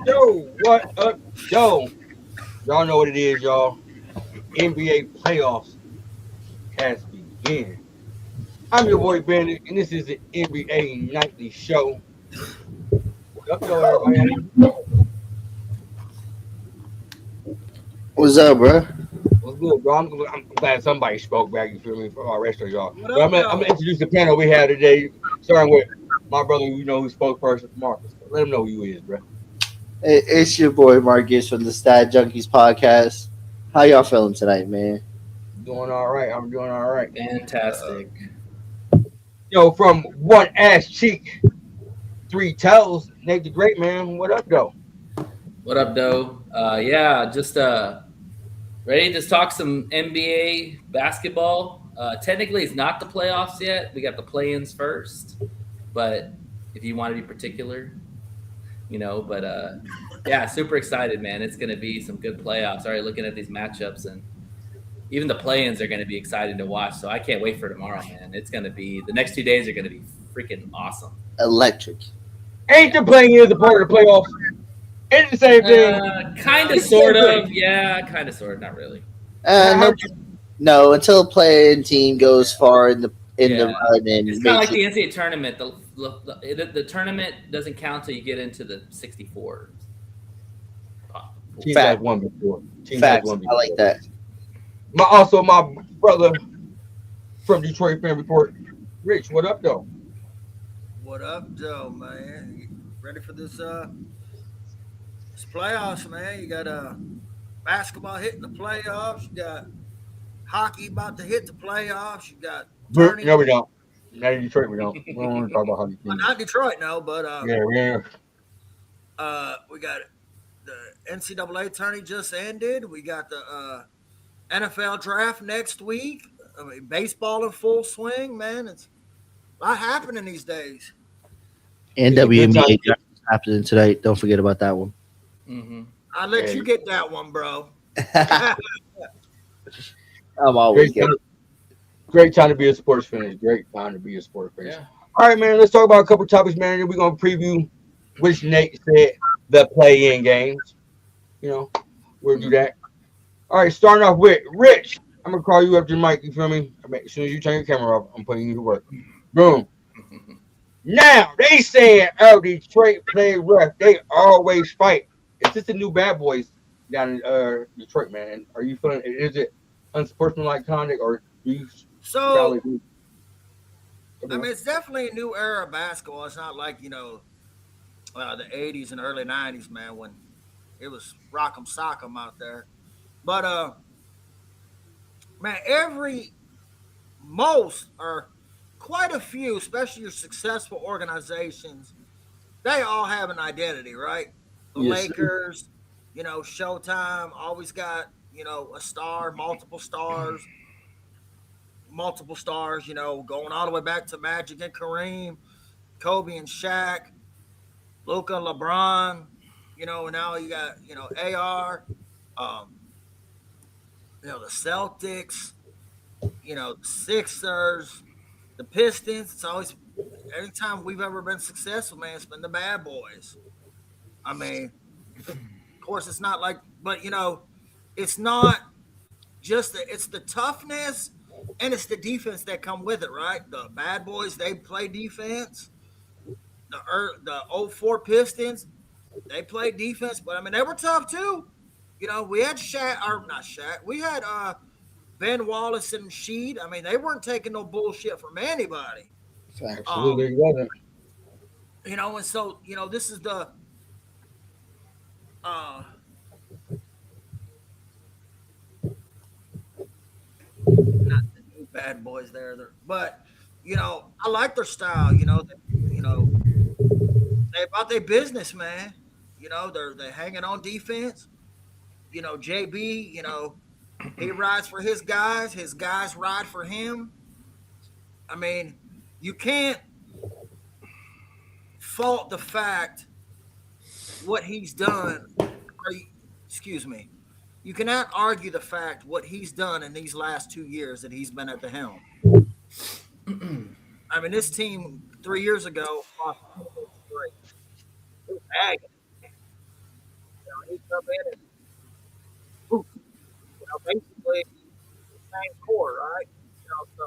Yo, what up, yo? Y'all know what it is, y'all. NBA playoffs has begun. I'm your boy Bandit, and this is the NBA Nightly Show. What up, though, everybody? How you doing? What's up, bro? What's good, bro? I'm glad somebody spoke back, you feel me, for our rest of y'all. What But up, I'm gonna though? introduce the panel we have today, starting with my brother, who spoke first, Marcus. Let him know who you is, bro. It's your boy Marcus from the Stat Junkies podcast. How y'all feeling tonight, man? Doing all right. I'm doing all right. Fantastic. Yo, from one ass cheek, three tells, Nate the Great Man. What up, though? What up, Doe? Yeah, just ready to talk some NBA basketball. Technically, it's not the playoffs yet. We got the play-ins first, but if you want to be particular, But yeah, super excited, man. It's going to be some good playoffs. Already looking at these matchups, and even the play-ins are going to be exciting to watch. So I can't wait for tomorrow, man. It's going to be the next 2 days are going to be freaking awesome. Electric. Ain't the playing is a part of the playoffs? It's the same thing. Kind of, It's the sort same of. thing. Yeah, kind of, sort of. Not really. How No, no, until a playing team goes far in the Yeah, run and it's kind of makes like it. the NCAA tournament. The tournament doesn't count till you get into the 64. team has Fact, won before. Team has facts. won I like before. that. My brother from Detroit Fan Report, Rich. What up, though? What up, Joe, man? You ready for this playoffs, man? You got basketball hitting the playoffs. You got hockey about to hit the playoffs. You got tourney. No, we don't. Not in Detroit, we don't. We don't want to talk about hockey teams. Not Detroit, no, but Yeah. we got the NCAA tourney just ended. We got the NFL draft next week. I mean, baseball in full swing, man. It's a lot happening these days. And It's a good time. WNBA draft is happening tonight. Don't forget about that one. Mm-hmm. I'll let Yeah, you get that one, bro. I'm always great getting. time. Great time to be a sports fan. It's a great time to be a sports fan. Yeah. All right, man. Let's talk about a couple topics, man. Then we're gonna preview, which Nate said, the play-in games. You know, we'll do that. All right, starting off with Rich. I'm gonna call you up to the mic. You feel me? I mean, as soon as you turn your camera off, I'm putting you to work. Boom. Now they saying, "Oh, Detroit play rough. They always fight." Is this the new bad boys down in Detroit, man? Are you feeling? Is it unsportsmanlike conduct, or do you So, validate? I mean, it's definitely a new era of basketball. It's not like, the 80s and early 90s, man, when it was rock'em sock'em out there. But, man, most, or quite a few, especially your successful organizations, they all have an identity, right? The Yes, sir. Lakers, Showtime always got, a star, multiple stars, going all the way back to Magic and Kareem, Kobe and Shaq, Luca, LeBron, and now you got, AR, um, the Celtics, the Sixers, the Pistons. It's always, every time we've ever been successful, man, it's been the bad boys. I mean, of course, it's not like, but, it's not it's the toughness and it's the defense that come with it, right? The bad boys, they play defense. The '04 Pistons, they played defense, but I mean they were tough too. We had Shaq, or not Shaq. We had Ben Wallace and Sheed. I mean, they weren't taking no bullshit from anybody. Facts. Um, Absolutely, it wasn't. and so this is the uh not the new bad boys there, but I like their style. They about their business, man. They're hanging on defense. JB, he rides for his guys ride for him. I mean, you can't fault the fact what he's done. Or excuse me. You cannot argue the fact what he's done in these last 2 years that he's been at the helm. I mean, this team 3 years ago lost 2 straight. It was agony. he come in and poof, basically the same core, right? So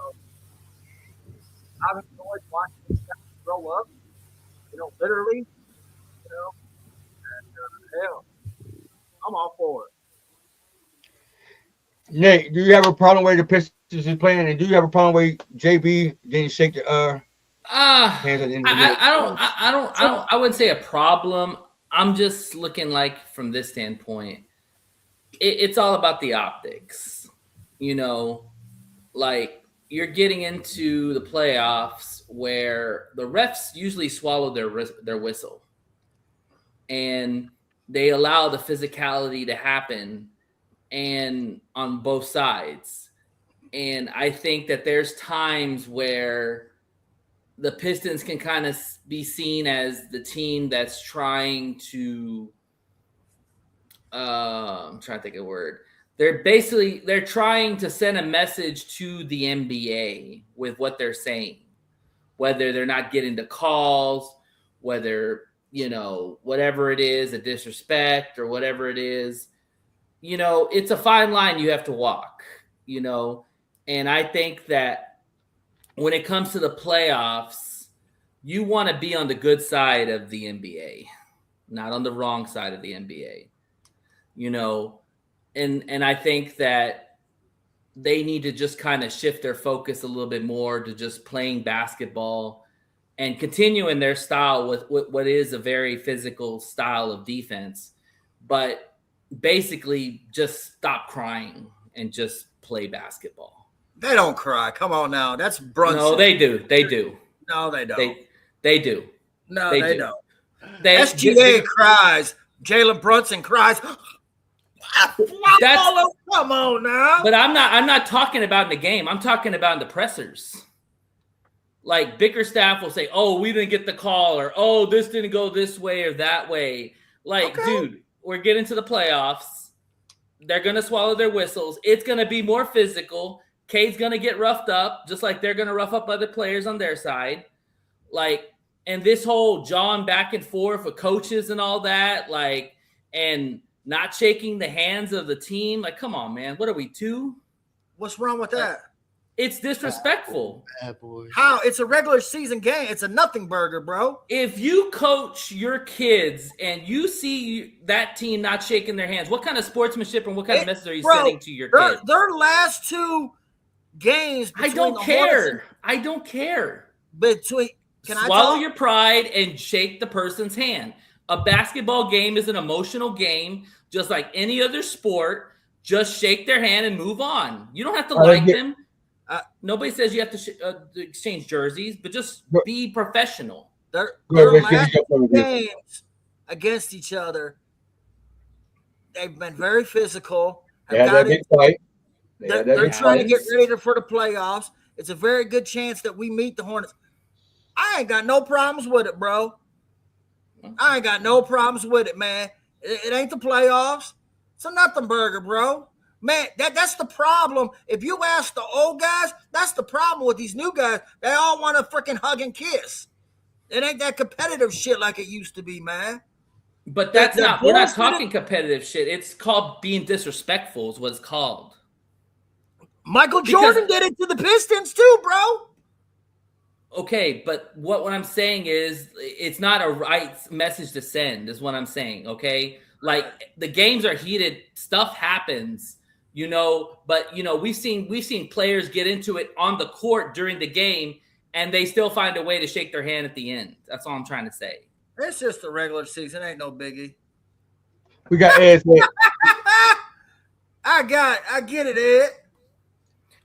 I've enjoyed watching these guys grow up, literally, hell, I'm all for it. Nate, do you have a problem where the Pistons is playing, and do you have a problem where JB didn't shake the hands at the end of the game? I wouldn't say a problem. I'm just looking like from this standpoint, it's all about the optics. Like you're getting into the playoffs where the refs usually swallow their whistle, and they allow the physicality to happen, and on both sides. And I think that there's times where the Pistons can kind of be seen as the team that's trying to I'm trying to think of a word. They're trying to send a message to the NBA with what they're saying, whether they're not getting the calls, whether, whatever it is, a disrespect or whatever it is, it's a fine line you have to walk, and I think that when it comes to the playoffs, you want to be on the good side of the NBA, not on the wrong side of the NBA, and I think that they need to just kind of shift their focus a little bit more to just playing basketball and continuing their style with what is a very physical style of defense, but basically just stop crying and just play basketball. They don't cry. Come on now. That's Brunson. No, they do. They do. No, they don't. They do. No, they do. don't. SGA cries. Jalen Brunson cries. Come on now. But I'm not talking about in the game. I'm talking about in the pressers. Like Bickerstaff will say, "Oh, we didn't get the call," or "Oh, this didn't go this way or that way." Like, dude, we're getting to the playoffs. They're gonna swallow their whistles. It's gonna be more physical. Cade's gonna get roughed up, just like they're gonna rough up other players on their side. Like, and this whole jawing back and forth with coaches and all that, like, and not shaking the hands of the team. Like, come on, man. What are we, 2? What's wrong with that? It's disrespectful. How? It's a regular season game. It's a nothing burger, bro. If you coach your kids and you see that team not shaking their hands, what kind of sportsmanship and what kind of message are you sending to your kids? Their last 2 games. I don't care. I don't care. Swallow your pride and shake the person's hand. A basketball game is an emotional game, just like any other sport. Just shake their hand and move on. You don't have to like them. Nobody says you have to exchange jerseys, but just be professional. Their last games against each other, they've been very physical. Big fight. They're trying to get ready for the playoffs. It's a very good chance that we meet the Hornets. I ain't got no problems with it, bro. I ain't got no problems with it, man. It ain't the playoffs. It's a nothing burger, bro. Man, that's the problem. If you ask the old guys, that's the problem with these new guys. They all want to freaking hug and kiss. It ain't that competitive shit like it used to be, man. But we're not talking competitive shit. It's called being disrespectful is what it's called. Michael Jordan did it to the Pistons too, bro. Okay, but what I'm saying is it's not a right message to send is what I'm saying, okay? Like the games are heated, stuff happens, but we've seen players get into it on the court during the game and they still find a way to shake their hand at the end. That's all I'm trying to say. It's just a regular season, ain't no biggie. We got Ed. I get it, Ed.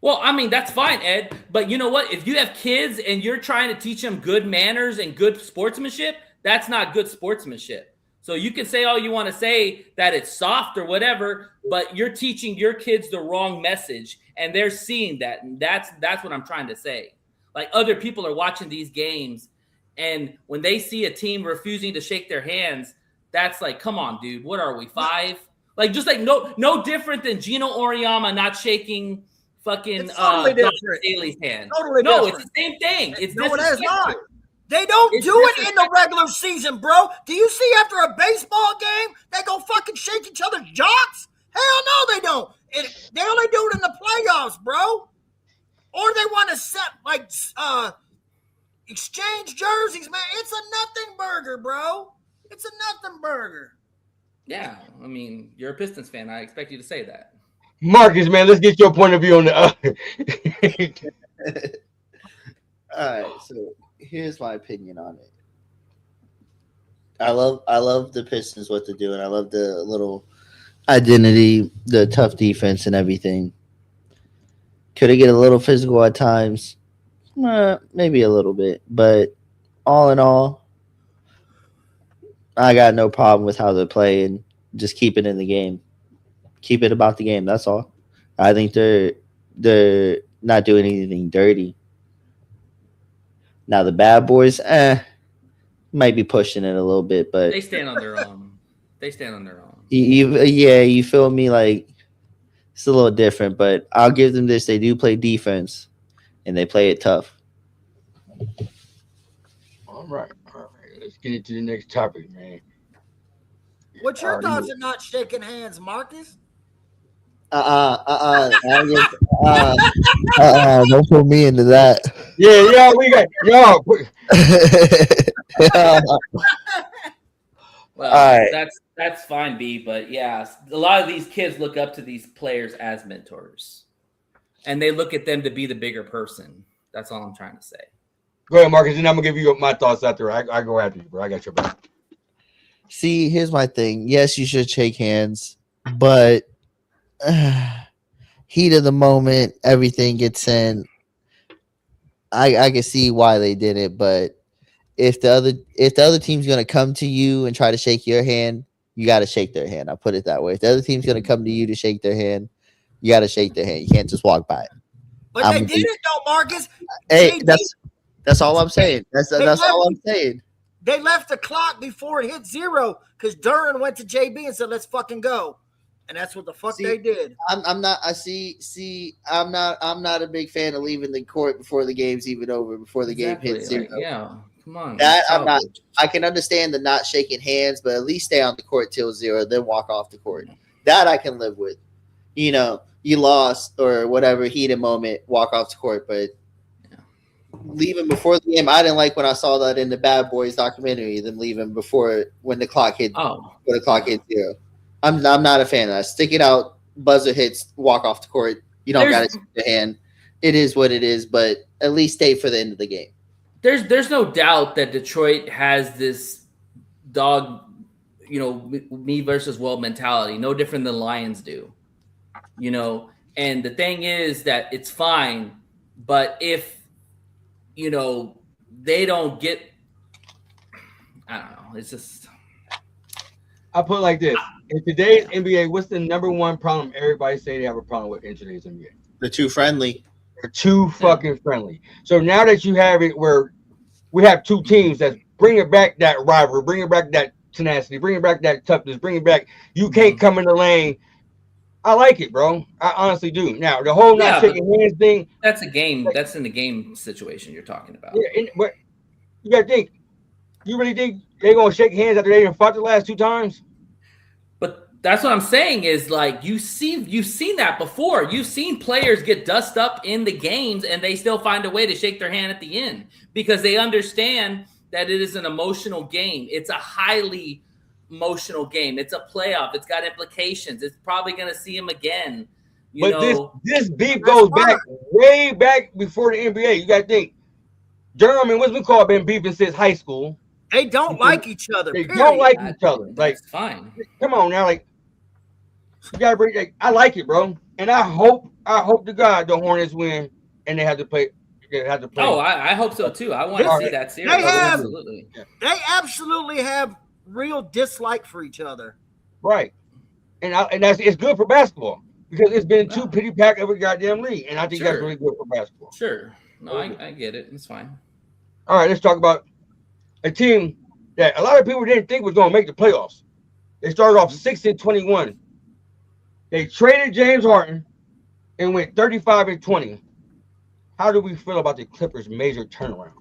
Well, I mean, that's fine, Ed. But you know what? If you have kids and you're trying to teach them good manners and good sportsmanship, that's not good sportsmanship. So you can say all you want to say that it's soft or whatever, but you're teaching your kids the wrong message, and they're seeing that. And that's what I'm trying to say. Like other people are watching these games, and when they see a team refusing to shake their hands, that's like, come on, dude. What are we, 5? Like just like no different than Gino Auriemma not shaking fucking totally different. Daly's hand. Totally no, different. It's the same thing. It's no, it is not. They don't It's do it in the regular season, bro. Do you see after a baseball game, they go fucking shake each other's jocks? Hell no, they don't. They only do it in the playoffs, bro. Or they want to set like exchange jerseys, man. It's a nothing burger, bro. It's a nothing burger. Yeah, I mean, you're a Pistons fan. I expect you to say that. Marcus, man, let's get your point of view on the. All right, so here's my opinion on it. I love the Pistons what they're doing. I love the little identity, the tough defense, and everything. Could it get a little physical at times? Maybe a little bit, but all in all, I got no problem with how they're playing. Just keep it in the game. Keep it about the game. That's all. I think they're not doing anything dirty. Now the bad boys, might be pushing it a little bit, but They stand on their own. They stand on their own. you feel me? Like it's a little different, but I'll give them this. They do play defense, and they play it tough. All right. Let's get into the next topic, man. What's your thoughts on not shaking hands, Marcus? Don't put me into that. Yeah, we got y'all. Well, Alright. that's fine, B. But yeah, a lot of these kids look up to these players as mentors, and they look at them to be the bigger person. That's all I'm trying to say. Go ahead, Marcus, and I'm gonna give you my thoughts after. I go after you, bro. I got your back. See, here's my thing. Yes, you should shake hands, but heat of the moment, everything gets in. I can see why they did it, but if the other team's gonna come to you and try to shake your hand, you got to shake their hand. I'll put it that way. If the other team's gonna come to you to shake their hand, you got to shake their hand. You can't just walk by it. But they did it though, Marcus. Hey, JB, that's all I'm saying. That's all I'm saying. They left the clock before it hit zero because Duran went to JB and said, "Let's fucking go," and that's what the fuck they did. I'm not. I see. I'm not a big fan of leaving the court before the game's even over. Before the game hits zero. Like, yeah, come on. That I'm not. I can understand the not shaking hands, but at least stay on the court till zero, then walk off the court. That I can live with. You know, you lost or whatever heated moment, walk off the court, but leaving before the game, I didn't like when I saw that in the Bad Boys documentary. Them leaving before when the clock hit. When the clock hit zero. I'm not a fan of that. Stick it out, buzzer hits, walk off the court. You don't got to shake your hand. It is what it is, but at least stay for the end of the game. There's no doubt that Detroit has this dog, me versus world mentality, no different than Lions do, and the thing is that it's fine, but if, they don't get, I don't know, it's just. I'll put it like this. In today's NBA, what's the number one problem everybody say they have a problem with in today's NBA? They're too friendly. They're too fucking friendly. So now that you have it where we have two teams that's bringing back that rivalry, bringing back that tenacity, bringing back that toughness, bringing back, you can't come in the lane. I like it, bro. I honestly do. Now, the whole not shaking hands thing. That's a game. That's in the game situation you're talking about. Yeah, but you got to think. You really think they're going to shake hands after they didn't fought the last two times? But that's what I'm saying is like you've seen that before. You've seen players get dust up in the games and they still find a way to shake their hand at the end because they understand that it is an emotional game. It's a highly emotional game. It's a playoff. It's got implications. It's probably going to see him again. This beef goes back way back before the NBA. You got to think. Durham and Wisman Call been beefing since high school. They don't like each other. They don't like each other. Like, fine. Come on now, like you gotta bring. Like, I like it, bro, and I hope to God the Hornets win, and they have to play. Oh, I hope so too. I want to see that series. They absolutely have real dislike for each other. Right, and it's good for basketball because it's been too pity pack every goddamn league, and I think that's really good for basketball. Sure, no, I get it. It's fine. All right, let's talk about a team that a lot of people didn't think was going to make the playoffs. They started off 6-21. They traded James Harden and went 35-20. How do we feel about the Clippers' major turnaround?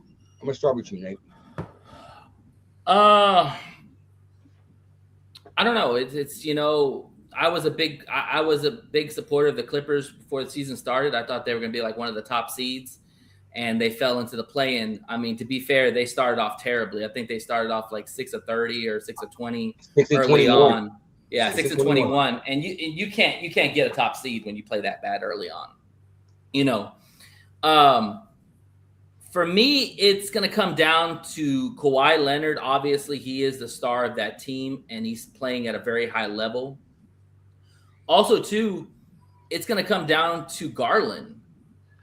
I'm gonna start with you, Nate. Uh, I don't know. It's I was a big supporter of the Clippers before the season started. I thought they were going to be like one of the top seeds, and they fell into the play-in. I mean, to be fair, they started off terribly. I think they started off like 6-30 or 6-20 6 and early 21. on. Yeah, 6-21, and you can't get a top seed when you play that bad early on. You know, for me, it's going to come down to Kawhi Leonard. Obviously, he is the star of that team, and he's playing at a very high level. Also, too, it's going to come down to Garland.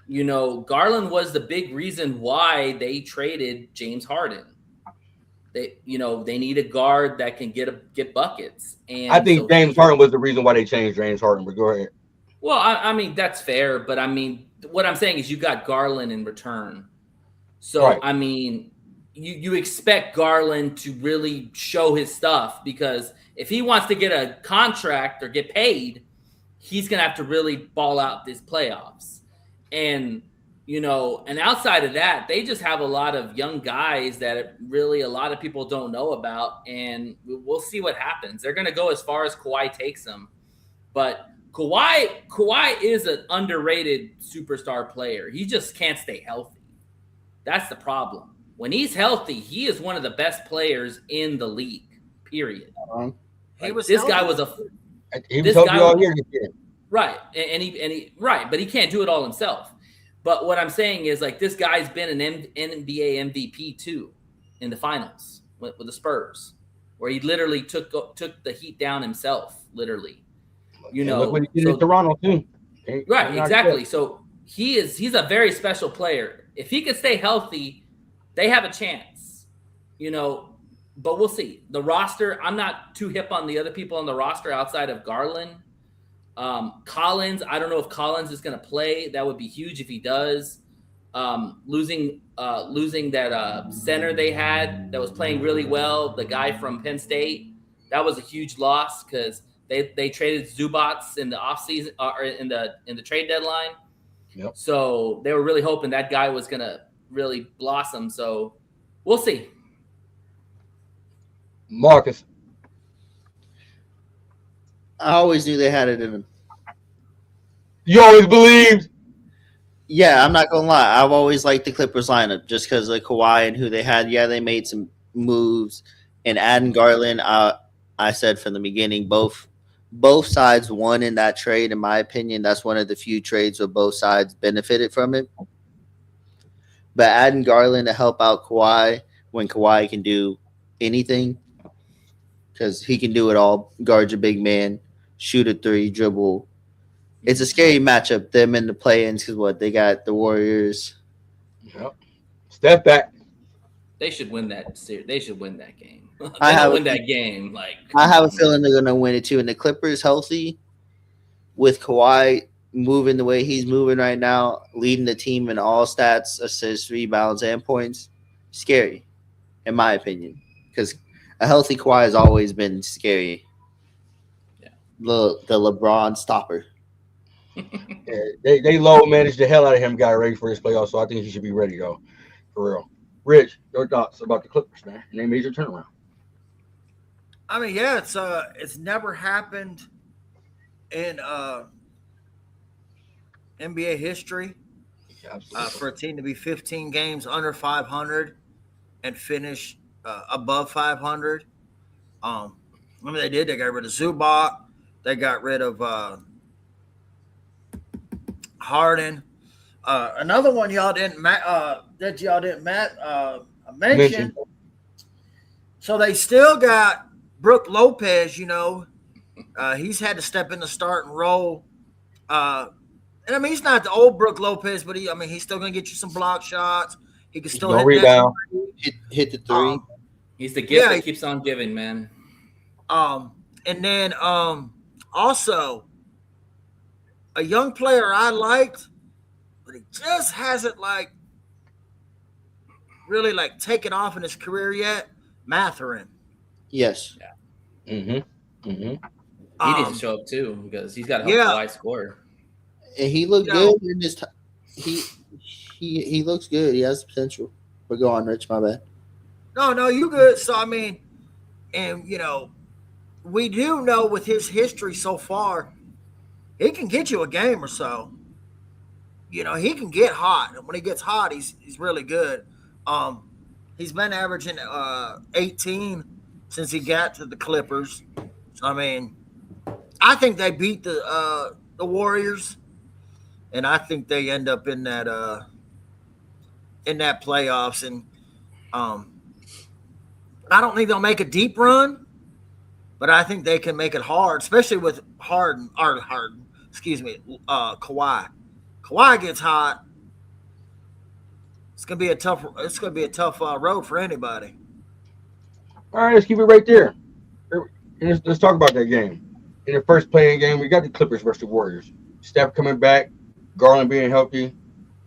You know, Garland was the big reason why they traded James Harden. They need a guard that can get buckets. And I think James Harden was the reason why they changed James Harden. But go ahead. Well, I mean, that's fair, but I mean, what I'm saying is you got Garland in return. So, Right. I mean, you expect Garland to really show his stuff, because if he wants to get a contract or get paid, he's going to have to really ball out these playoffs. And, and outside of that, they just have a lot of young guys that really a lot of people don't know about, and we'll see what happens. They're going to go as far as Kawhi takes them. But Kawhi is an underrated superstar player. He just can't stay healthy. That's the problem. When he's healthy, he is one of the best players in the league. Period. He was this guy was He was healthy all year. Right, and he right, but he can't do it all himself. But what I'm saying is, like, this guy's been an NBA MVP too in the finals with the Spurs, where he literally took the Heat down himself, literally. Look what he did in Toronto too. Right, exactly. So he's a very special player. If he can stay healthy, they have a chance. But we'll see. The roster, I'm not too hip on the other people on the roster outside of Garland. Collins, I don't know if Collins is going to play. That would be huge if he does. Losing that center they had that was playing really well, the guy from Penn State, that was a huge loss because they traded Zubats in the offseason or in the trade deadline. Yep. So they were really hoping that guy was going to really blossom. So we'll see. Marcus. I always knew they had it in them. You always believed. Yeah, I'm not gonna lie. I've always liked the Clippers lineup just because of Kawhi and who they had. Yeah, they made some moves, and adding Garland. I said from the beginning, both sides won in that trade. In my opinion, that's one of the few trades where both sides benefited from it. But adding Garland to help out Kawhi when Kawhi can do anything, because he can do it all: guard your big man, shoot a three, dribble. It's a scary matchup, them in the play-ins, because they got the Warriors. Yep. Step back. They should win that series. They should win that game. I have that game. I have a feeling they're gonna win it too. And the Clippers healthy, with Kawhi moving the way he's moving right now, leading the team in all stats, assists, rebounds, and points. Scary, in my opinion, because a healthy Kawhi has always been scary. Yeah, the LeBron stopper. Yeah, they low managed the hell out of him, got ready for this playoff, so I think he should be ready though, for real. Rich, your thoughts about the Clippers, man? And they made your turnaround. I mean, yeah, it's never happened in NBA history for a team to be 15 games under 500 and finish above 500. I mean, they did. They got rid of Zubac. They got rid of Harden. Another one y'all didn't mention. So they still got Brook Lopez. He's had to step in the starting role. And I mean, he's not the old Brook Lopez, but he's still gonna get you some block shots. He can still hit rebound. Hit the three. He's the gift that keeps on giving, man. And then also a young player I liked, but he just hasn't really taken off in his career yet. Mathurin. Yes. Yeah. He needs to show up too because he's got to help Kawhi score. And he looked good in this time. He looks good. He has potential. But go on, Rich. My bad. No, you good. So I mean, and we do know with his history so far, he can get you a game or so. He can get hot, and when he gets hot, he's really good. Um, he's been averaging 18 since he got to the Clippers. So I mean, I think they beat the Warriors, and I think they end up in that playoffs. And um, I don't think they'll make a deep run, but I think they can make it hard, especially with Harden. Excuse me, Kawhi. Kawhi gets hot. It's gonna be a tough. It's gonna be a tough road for anybody. All right, let's keep it right there. Let's talk about that game. In the first playing game, we got the Clippers versus the Warriors. Steph coming back, Garland being healthy,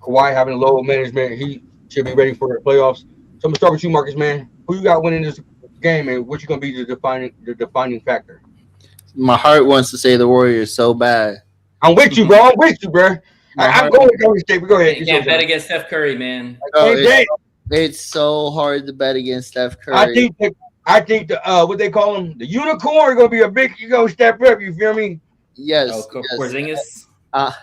Kawhi having a low management. He should be ready for the playoffs. So I'm gonna start with you, Marcus, man. Who you got winning this game, and what's gonna be the defining factor? My heart wants to say the Warriors so bad. I'm with you, bro. I'm with you, bro. My I'm heart, going with Golden State. But go ahead. You can't bet against Steph Curry, man. oh, Hey, Dave, it's so hard to bet against Steph I Curry. think the what they call him, the unicorn, gonna be a big. You go step up. You feel me? Yes, Oh, yes. Porzingis.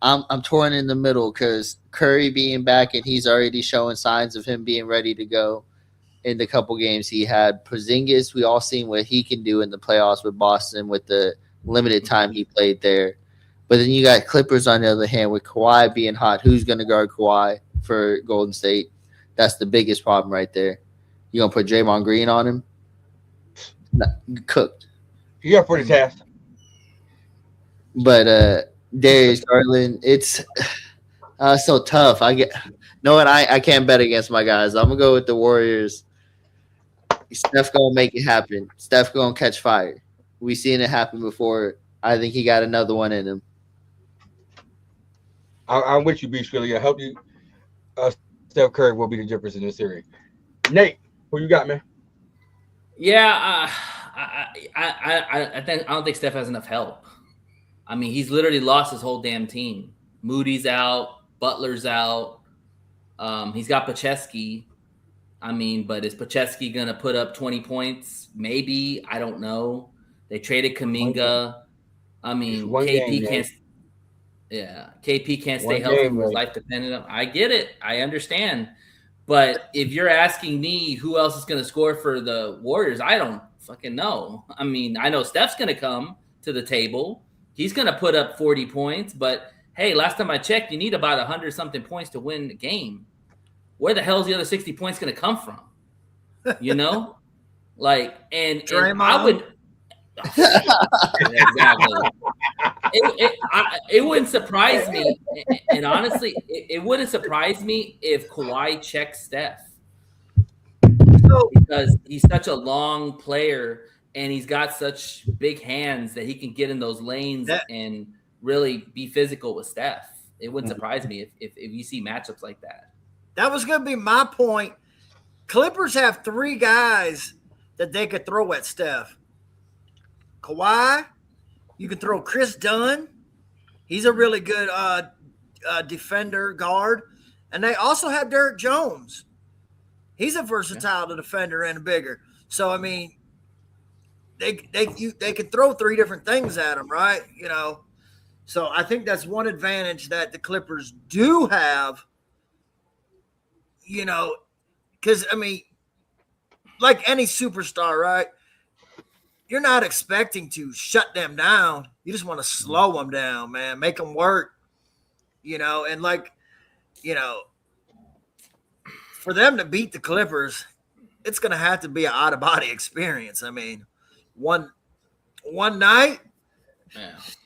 I'm torn in the middle because Curry being back and he's already showing signs of him being ready to go in the couple games he had. Porzingis, we all seen what he can do in the playoffs with Boston with the limited time he played there. But then you got Clippers on the other hand with Kawhi being hot. Who's going to guard Kawhi for Golden State? That's the biggest problem right there. You gonna put Draymond Green on him? Nah, cooked. You up for the task? But Darius Garland, it's so tough. I can't bet against my guys. I'm gonna go with the Warriors. Steph gonna make it happen. Steph gonna catch fire. We seen it happen before. I think he got another one in him. I'm with you, Beach Philly. I help you. Steph Curry will be the difference in this series. Nate, who you got, man? Yeah, I don't think Steph has enough help. I mean, he's literally lost his whole damn team. Moody's out, Butler's out. He's got Pacheski. I mean, but is Pacheski gonna put up 20 points? Maybe. I don't know. They traded Kaminga. I mean, KP can't. Yeah, KP can't stay healthy with his life dependent on. I get it. I understand. But if you're asking me who else is going to score for the Warriors, I don't fucking know. I mean, I know Steph's going to come to the table. He's going to put up 40 points. But, hey, last time I checked, you need about 100-something points to win the game. Where the hell is the other 60 points going to come from? You know? And I would – exactly. It wouldn't surprise me, and honestly, it wouldn't surprise me if Kawhi checks Steph because he's such a long player and he's got such big hands that he can get in those lanes and really be physical with Steph. It wouldn't surprise me if you see matchups like that. That was going to be my point. Clippers have three guys that they could throw at Steph. Kawhi. You can throw Chris Dunn. He's a really good defender guard. And they also have Derek Jones. He's a versatile defender and a bigger. So, I mean, they can throw three different things at him, right? So I think that's one advantage that the Clippers do have, because, I mean, like any superstar, right? You're not expecting to shut them down. You just want to slow them down, man. Make them work, and for them to beat the Clippers, it's going to have to be an out-of-body experience. I mean, one night,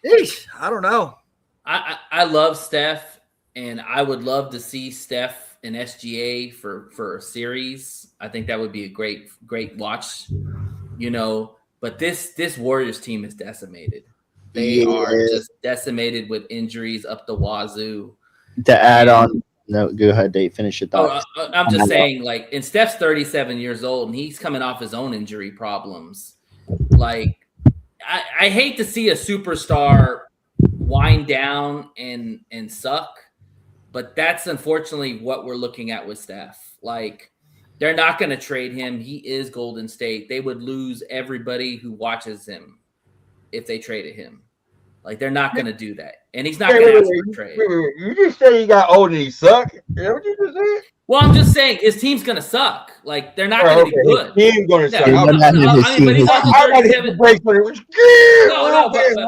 sheesh, I don't know. I love Steph, and I would love to see Steph in SGA for a series. I think that would be a great watch, But this Warriors team is decimated. They are just decimated with injuries up the wazoo. To add on, no, go ahead, Dave. Finish your thoughts. I'm just saying, and Steph's 37 years old, and he's coming off his own injury problems. I hate to see a superstar wind down and suck, but that's unfortunately what we're looking at with Steph. They're not going to trade him. He is Golden State. They would lose everybody who watches him if they traded him. Like, they're not going to do that. And he's not going to ask for a trade. Wait. You just said he got old and he sucked? Is that what you just said? Well, I'm just saying his team's going to suck. Like, they're not going to be good. His team's going to suck. Yeah, but he's also I got to hit 37. the brakes when it was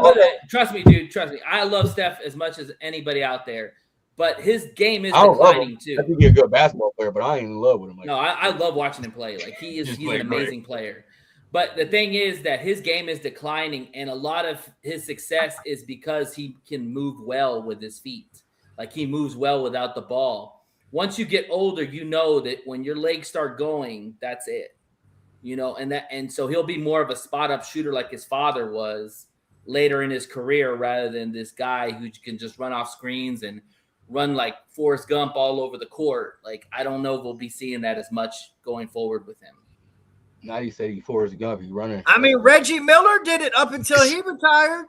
But trust me, dude. Trust me. I love Steph as much as anybody out there. But his game is declining too. I think he's a good basketball player, but I ain't in love with him. No, I love watching him play. Like he's an amazing player. But the thing is that his game is declining, and a lot of his success is because he can move well with his feet. Like he moves well without the ball. Once you get older, you know that when your legs start going, that's it. And so he'll be more of a spot-up shooter like his father was later in his career, rather than this guy who can just run off screens and run like Forrest Gump all over the court. Like, I don't know if we'll be seeing that as much going forward with him. Now you say he Forrest Gump, he's running. I mean, Reggie Miller did it up until he retired.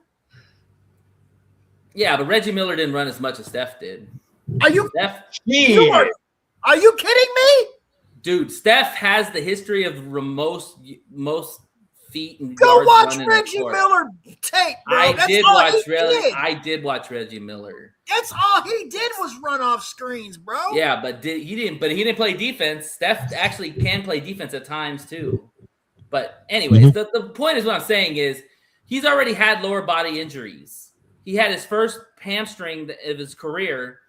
Yeah, but Reggie Miller didn't run as much as Steph did. Are you Yeah. Are you kidding me? Dude, Steph has the history of most feet and Go yards watch running Reggie the court. Miller tape, bro. I did watch Reggie Miller. That's all he did was run off screens, bro. Yeah, but he didn't play defense. Steph actually can play defense at times too. But anyways, the point is what I'm saying is he's already had lower body injuries. He had his first hamstring of his career,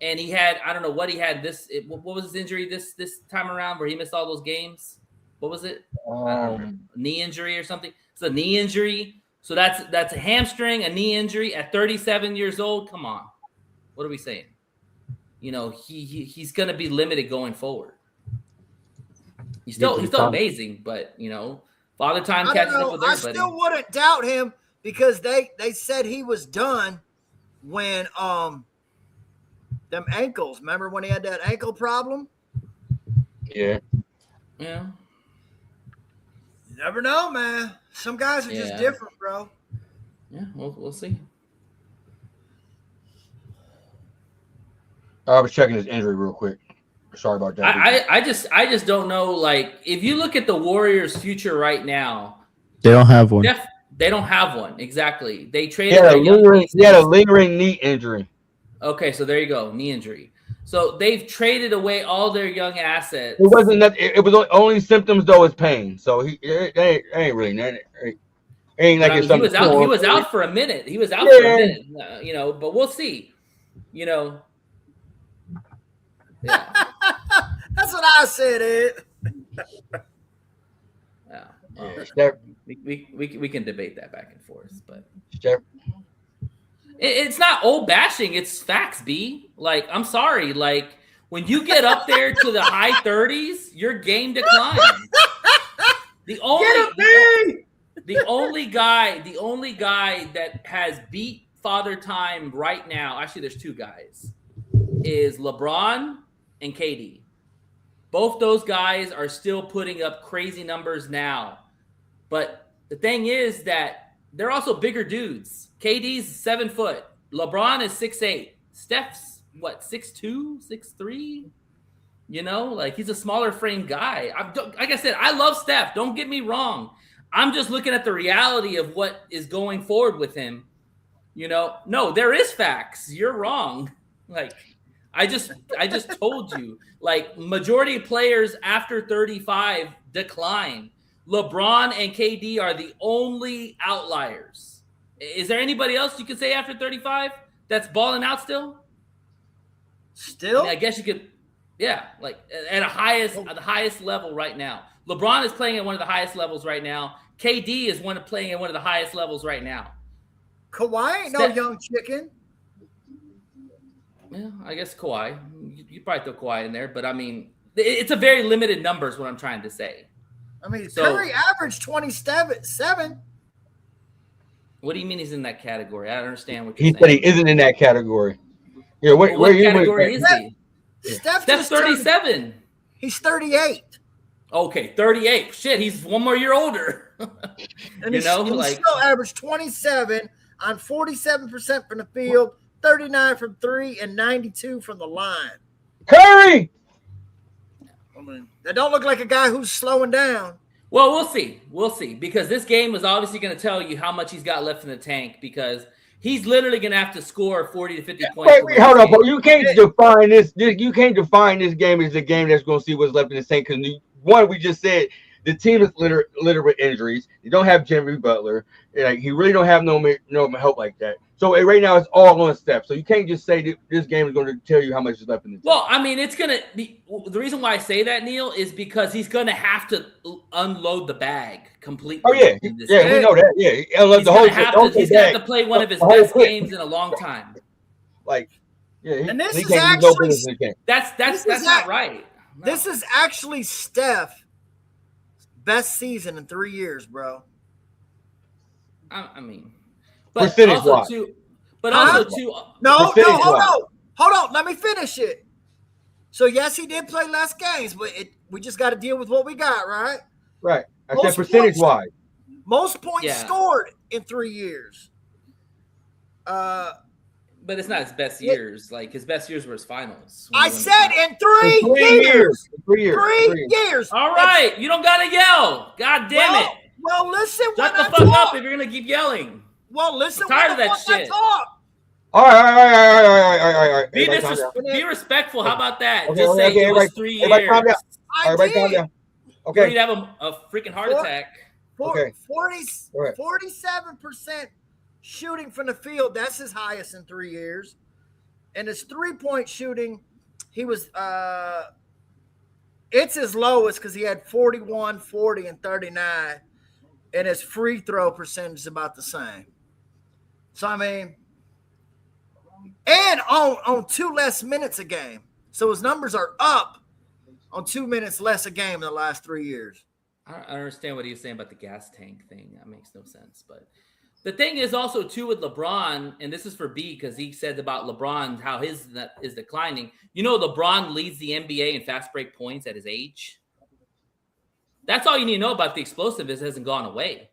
and he had, I don't know what he had what was his injury this time around where he missed all those games? What was it? Knee injury or something. It's a knee injury. So that's a hamstring, a knee injury at 37 years old. Come on. What are we saying? He's going to be limited going forward. He's still amazing, but Father Time catches up with everybody. I still wouldn't doubt him because they said he was done when them ankles. Remember when he had that ankle problem? Yeah. Yeah. You never know, man. Some guys are just different, bro. Yeah, we'll see. I was checking his injury real quick. Sorry about that. I just don't know. Like, if you look at the Warriors' future right now, they don't have one. They don't have one. Exactly. They traded. He had a lingering knee injury. Okay, so there you go, knee injury. So they've traded away all their young assets. It wasn't that. It was only symptoms though is pain. So it ain't really nothing. Ain't like it's something. He was out for a minute. He was out for a minute. But we'll see. Yeah. That's what I said, Ed. Yeah. We can debate that back and forth, but it's not old bashing. It's facts, B. Like, I'm sorry. Like, when you get up there to the high 30s, your game declines. The only guy that has beat Father Time right now, actually there's two guys, is LeBron and KD. Both those guys are still putting up crazy numbers now. But the thing is that they're also bigger dudes. KD's 7 foot. LeBron is 6'8". Steph's what, 6'2", 6'3"? Like, he's a smaller frame guy. Like I said, I love Steph. Don't get me wrong. I'm just looking at the reality of what is going forward with him. No, there is facts. You're wrong. Like, I just told you. Like, majority of players after 35 decline. LeBron and KD are the only outliers. Is there anybody else you could say after 35 that's balling out still? Still? I guess you could. Yeah, like at the highest level right now. LeBron is playing at one of the highest levels right now. KD is playing at one of the highest levels right now. Kawhi ain't no young chicken. Yeah, I guess Kawhi. You probably throw Kawhi in there, but I mean, it's a very limited number is what I'm trying to say. I mean, Curry averaged 27. What do you mean he's in that category? I don't understand what you're saying. He said he isn't in that category. Yeah, what category is he? Steph's 37. He's 38. Okay, 38. Shit, he's one more year older. And he still averaged 27 on 47% from the field, 39 from 3, and 92 from the line. Curry! I mean, that don't look like a guy who's slowing down. Well, we'll see. We'll see. Because this game is obviously going to tell you how much he's got left in the tank because he's literally going to have to score 40 to 50 points. Wait, hold up. You can't define this. You can't define this game as a game that's going to see what's left in the tank. Because one, we just said the team is littered with injuries. You don't have Jimmy Butler. Like he really don't have no help like that. So right now it's all on Steph. So you can't just say this game is going to tell you how much is left in the tank. Well, I mean, it's going to be the reason why I say that, Neil, is because he's going to have to unload the bag completely. Oh yeah, we know that. Yeah, he's going to have to play one of his best games in a long time. Like, yeah, and this is actually that's not right. No. This is actually Steph. Best season in 3 years, bro. I mean, but percentage also too. No, hold on. Let me finish it. So yes, he did play less games, but we just got to deal with what we got, right? Right. I said percentage wise. Most points scored in 3 years. But it's not his best years. Like his best years were his finals. I said in 3 years. 3 years. 3 years. All right, you don't gotta yell. God damn it. Well, listen. Shut the fuck up if you're gonna keep yelling. Well, listen. I'm tired of that shit. All right. Be respectful. How about that? Okay, Just say it was 3 years. Calm down. Everybody calm down. Okay. You'd have a freaking heart attack. Okay. 47% shooting from the field. That's his highest in 3 years. And his 3-point shooting, he was it's his lowest because he had 41, 40, and 39. And his free throw percentage is about the same. So I mean, and on 2 less minutes a game. So his numbers are up on 2 minutes less a game in the last 3 years. I don't understand what he was saying about the gas tank thing. That makes no sense. But the thing is also, too, with LeBron, and this is for B because he said about LeBron how his is declining. You know, LeBron leads the NBA in fast break points at his age. That's all you need to know about the explosiveness. It hasn't gone away.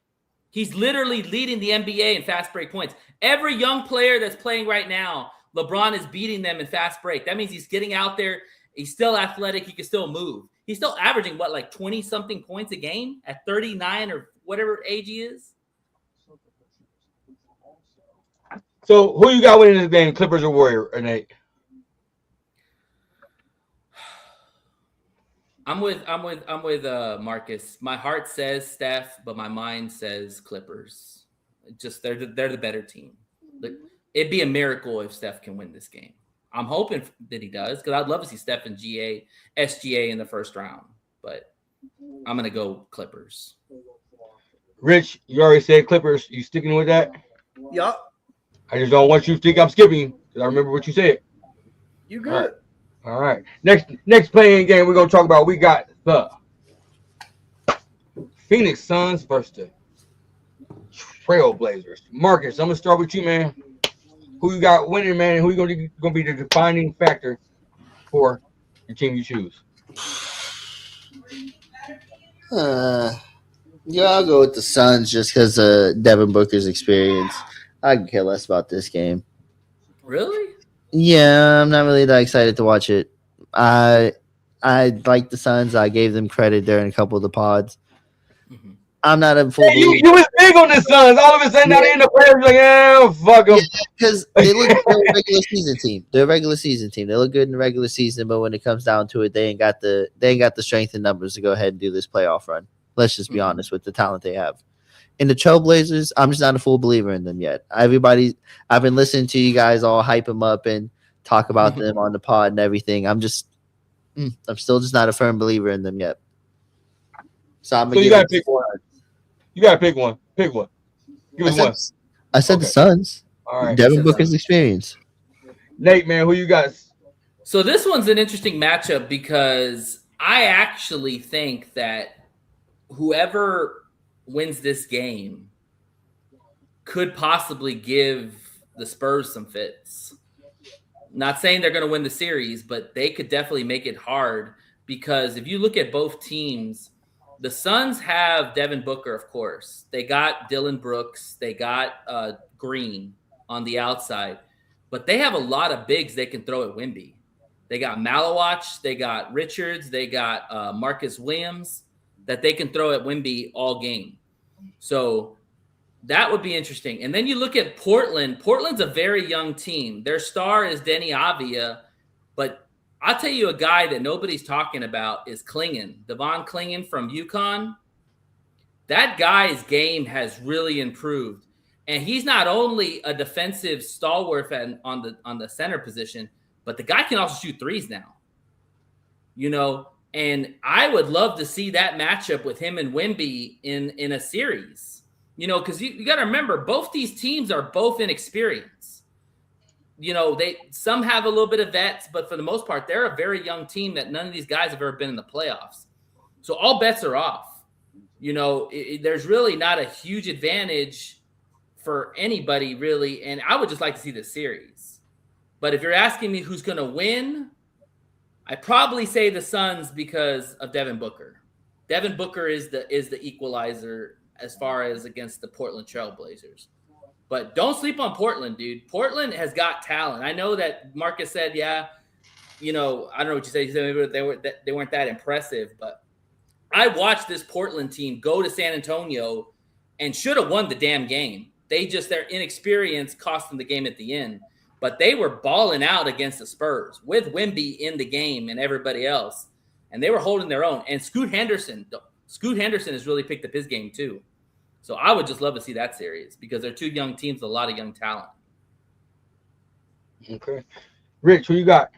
He's literally leading the NBA in fast break points. Every young player that's playing right now, LeBron is beating them in fast break. That means he's getting out there. He's still athletic. He can still move. He's still averaging, like 20-something points a game at 39 or whatever age he is? So who you got winning this game, Clippers or Warrior, Nate? I'm with Marcus. My heart says Steph, but my mind says Clippers. Just they're the better team. It'd be a miracle if Steph can win this game. I'm hoping that he does because I'd love to see Steph and SGA in the first round. But I'm gonna go Clippers. Rich, you already said Clippers. You sticking with that? Yup. I just don't want you to think I'm skipping because I remember what you said. You good? All right. Next playing game we're gonna talk about. We got the Phoenix Suns versus the Trailblazers. Marcus, I'm gonna start with you, man. Who you got winning, man? Who you gonna be the defining factor for the team you choose? Yeah, I'll go with the Suns just because of Devin Booker's experience. I can care less about this game. Really? Yeah, I'm not really that excited to watch it. I like the Suns. I gave them credit during a couple of the pods. Mm-hmm. I'm not a full. Hey, you was big on the Suns. All of a sudden, now they're in the playoffs. Like, yeah, fuck them. Because they look like a regular season team. They're a regular season team. They look good in the regular season, but when it comes down to it, they ain't got the strength and numbers to go ahead and do this playoff run. Let's just be honest with the talent they have. In the Trailblazers, I'm just not a full believer in them yet. I've been listening to you guys all hype them up and talk about them on the pod and everything. I'm still just not a firm believer in them yet. So you gotta pick one. You gotta pick one. Pick one. Give us one. I said the Suns. All right. Devin Booker's experience. Nate, man, who you got? So this one's an interesting matchup because I actually think that whoever wins this game could possibly give the Spurs some fits. Not saying they're going to win the series, but they could definitely make it hard because if you look at both teams, the Suns have Devin Booker, of course. They got Dylan Brooks. They got Green on the outside. But they have a lot of bigs they can throw at Wemby. They got Malawach, they got Richards, they got Marcus Williams that they can throw at Wemby all game. So that would be interesting. And then you look at Portland. Portland's a very young team. Their star is Denny Avia, but I'll tell you a guy that nobody's talking about is Klingon, Devon Klingon from UConn. That guy's game has really improved. And he's not only a defensive stalwart on the center position, but the guy can also shoot threes now. You know, and I would love to see that matchup with him and Wemby in a series. You know, because you got to remember, both these teams are both inexperienced. You know, some have a little bit of vets, but for the most part, they're a very young team that none of these guys have ever been in the playoffs. So all bets are off. You know, there's really not a huge advantage for anybody, really. And I would just like to see this series. But if you're asking me who's going to win, I probably say the Suns because of Devin Booker. Devin Booker is the equalizer as far as against the Portland Trailblazers. But don't sleep on Portland, dude. Portland has got talent. I know that Marcus said, yeah, you know, I don't know what you said. He said they weren't that impressive, but I watched this Portland team go to San Antonio and should have won the damn game. Their inexperience cost them the game at the end. But they were balling out against the Spurs with Wemby in the game and everybody else. And they were holding their own. And Scoot Henderson has really picked up his game too. So I would just love to see that series because they're two young teams with a lot of young talent. Okay. Rich, who you got?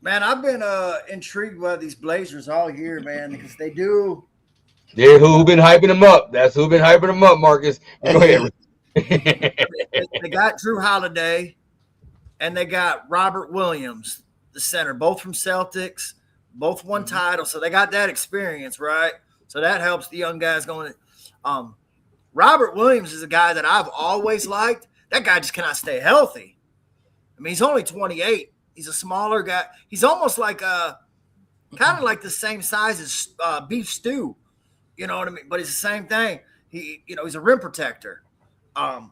Man, I've been intrigued by these Blazers all year, man, because they do. Yeah, who been hyping them up? That's who been hyping them up, Marcus. Go ahead. They got Drew Holiday, and they got Robert Williams, the center, both from Celtics, both won titles, so they got that experience, right? So that helps the young guys going. Robert Williams is a guy that I've always liked. That guy just cannot stay healthy. I mean, he's only 28. He's a smaller guy. He's almost like kind of like the same size as Beef Stew. You know what I mean? But it's the same thing. He's a rim protector. So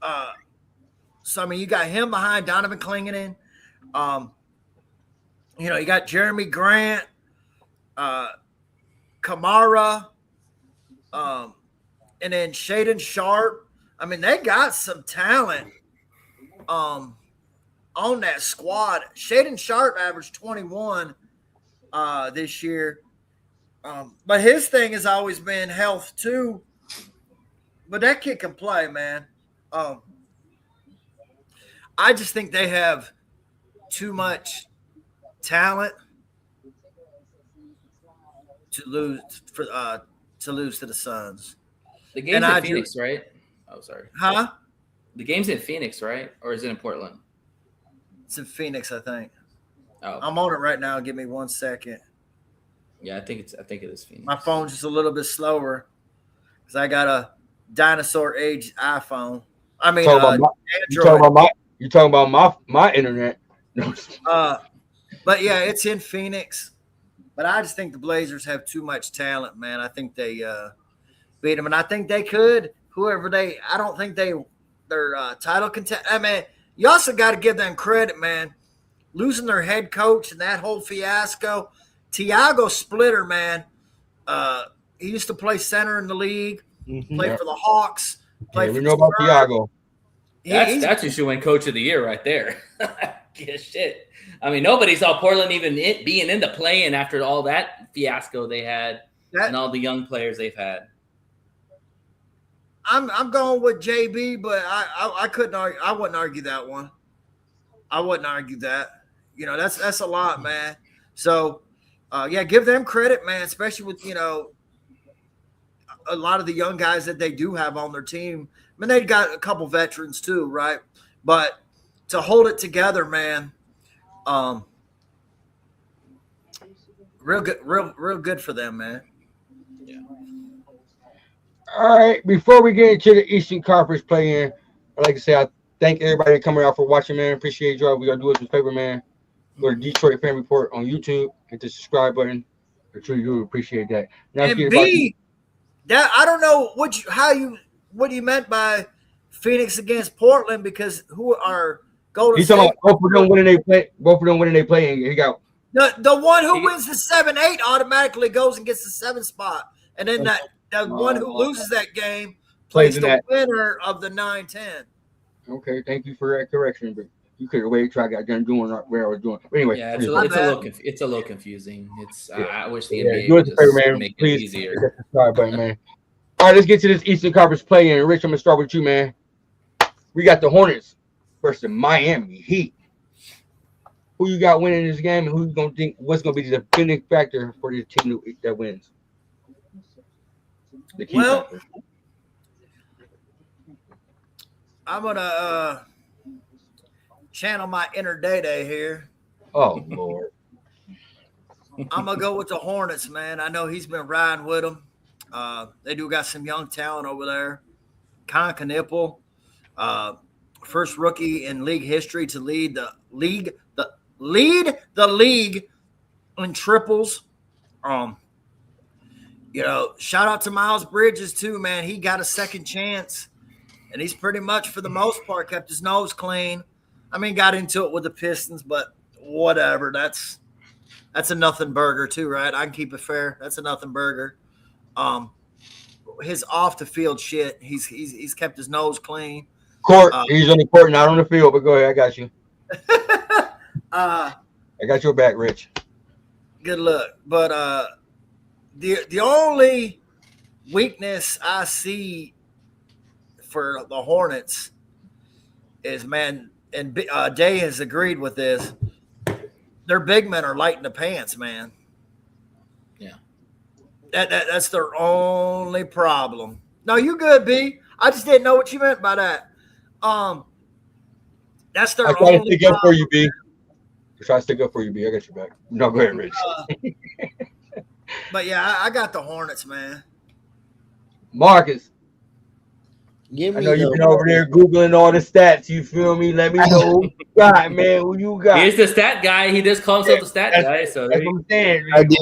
I mean, you got him behind Donovan Klingon. You got Jeremy Grant, Kamara, and then Shaden Sharp. I mean, they got some talent on that squad. Shaden Sharp averaged 21 this year. But his thing has always been health too. But that kid can play, man. I just think they have too much talent to lose to the Suns. The game's in Phoenix, right? Oh, sorry. Huh? The game's in Phoenix, right? Or is it in Portland? It's in Phoenix, I think. Oh, I'm on it right now. Give me 1 second. yeah, I think it is Phoenix. My phone's just a little bit slower because I got a dinosaur age iPhone. I mean, Android. You talking about my internet? But yeah, it's in Phoenix. But I just think the Blazers have too much talent, man. I think they beat them, and I think they could. I don't think they're title contest. I mean, you also got to give them credit, man. Losing their head coach and that whole fiasco. Tiago Splitter, man. He used to play center in the league. Played for the Hawks. We know about Tiago. That's who should win Coach of the Year right there. Yeah, shit. I mean, nobody saw Portland even being in the play-in after all that fiasco they had and all the young players they've had. I'm going with JB, but I couldn't argue. I wouldn't argue that one. I wouldn't argue that. You know, that's a lot, man. So, yeah, give them credit, man, especially with, a lot of the young guys that they do have on their team. I mean, they've got a couple veterans too, right? But to hold it together, man, real good for them, man. Yeah. All right. Before we get into the Eastern Conference play-in, I'd like to say I thank everybody coming out for watching, man. Appreciate y'all. We gotta do us a favor, man. Go to Detroit Fan Report on YouTube. Hit the subscribe button. I truly do appreciate that. Now, and B, that I don't know what you meant by Phoenix against Portland, because who are Golden He's talking State. about both of them winning they play. Both of them winning they play. He got The one who wins the 7-8 automatically goes and gets the 7 spot, and then that one who loses that game plays in the that. winner of the 9-10. Okay, thank you for that correction, but you could have waited till I got done doing where I was doing. But anyway, Yeah, I'm it's just- a, it's a little it's a little confusing. It's I wish the NBA do would us a favor, just man. make it Please easier. hit that subscribe button, man. All right, let's get to this Eastern Conference play-in. Rich, I'm gonna start with you, man. We got the Hornets versus Miami Heat. Who you got winning this game, and who you gonna think what's gonna be the definitive factor for this team that wins? The key Well, factor. I'm gonna channel my inner Day here. Oh Lord. I'm gonna go with the Hornets, man. I know he's been riding with them. They do got some young talent over there. Con Knipple, first rookie in league history to lead the league in triples. Shout out to Miles Bridges too, man. He got a second chance, and he's pretty much for the most part kept his nose clean. I mean, got into it with the Pistons, but whatever. That's a nothing burger too, right? I can keep it fair. That's a nothing burger. His off the field shit, he's kept his nose clean. Court, he's on the court, not on the field, but go ahead, I got you. I got your back, Rich. Good luck. But the only weakness I see for the Hornets is, man, and Day has agreed with this, their big men are light in the pants, man. Yeah. That's their only problem. No, you good, B. I just didn't know what you meant by that. That's their I try to only stick up for problem. you, B. I try to stick up for you, B. I got your back. No, go ahead, Rich. But yeah, I got the Hornets, man. Marcus, Give I me know you've the been over there Googling all the stats. You feel me? Let me know who you got, man. Who you got? He's the stat guy. He just calls himself the stat guy. So That's what I'm saying. I do,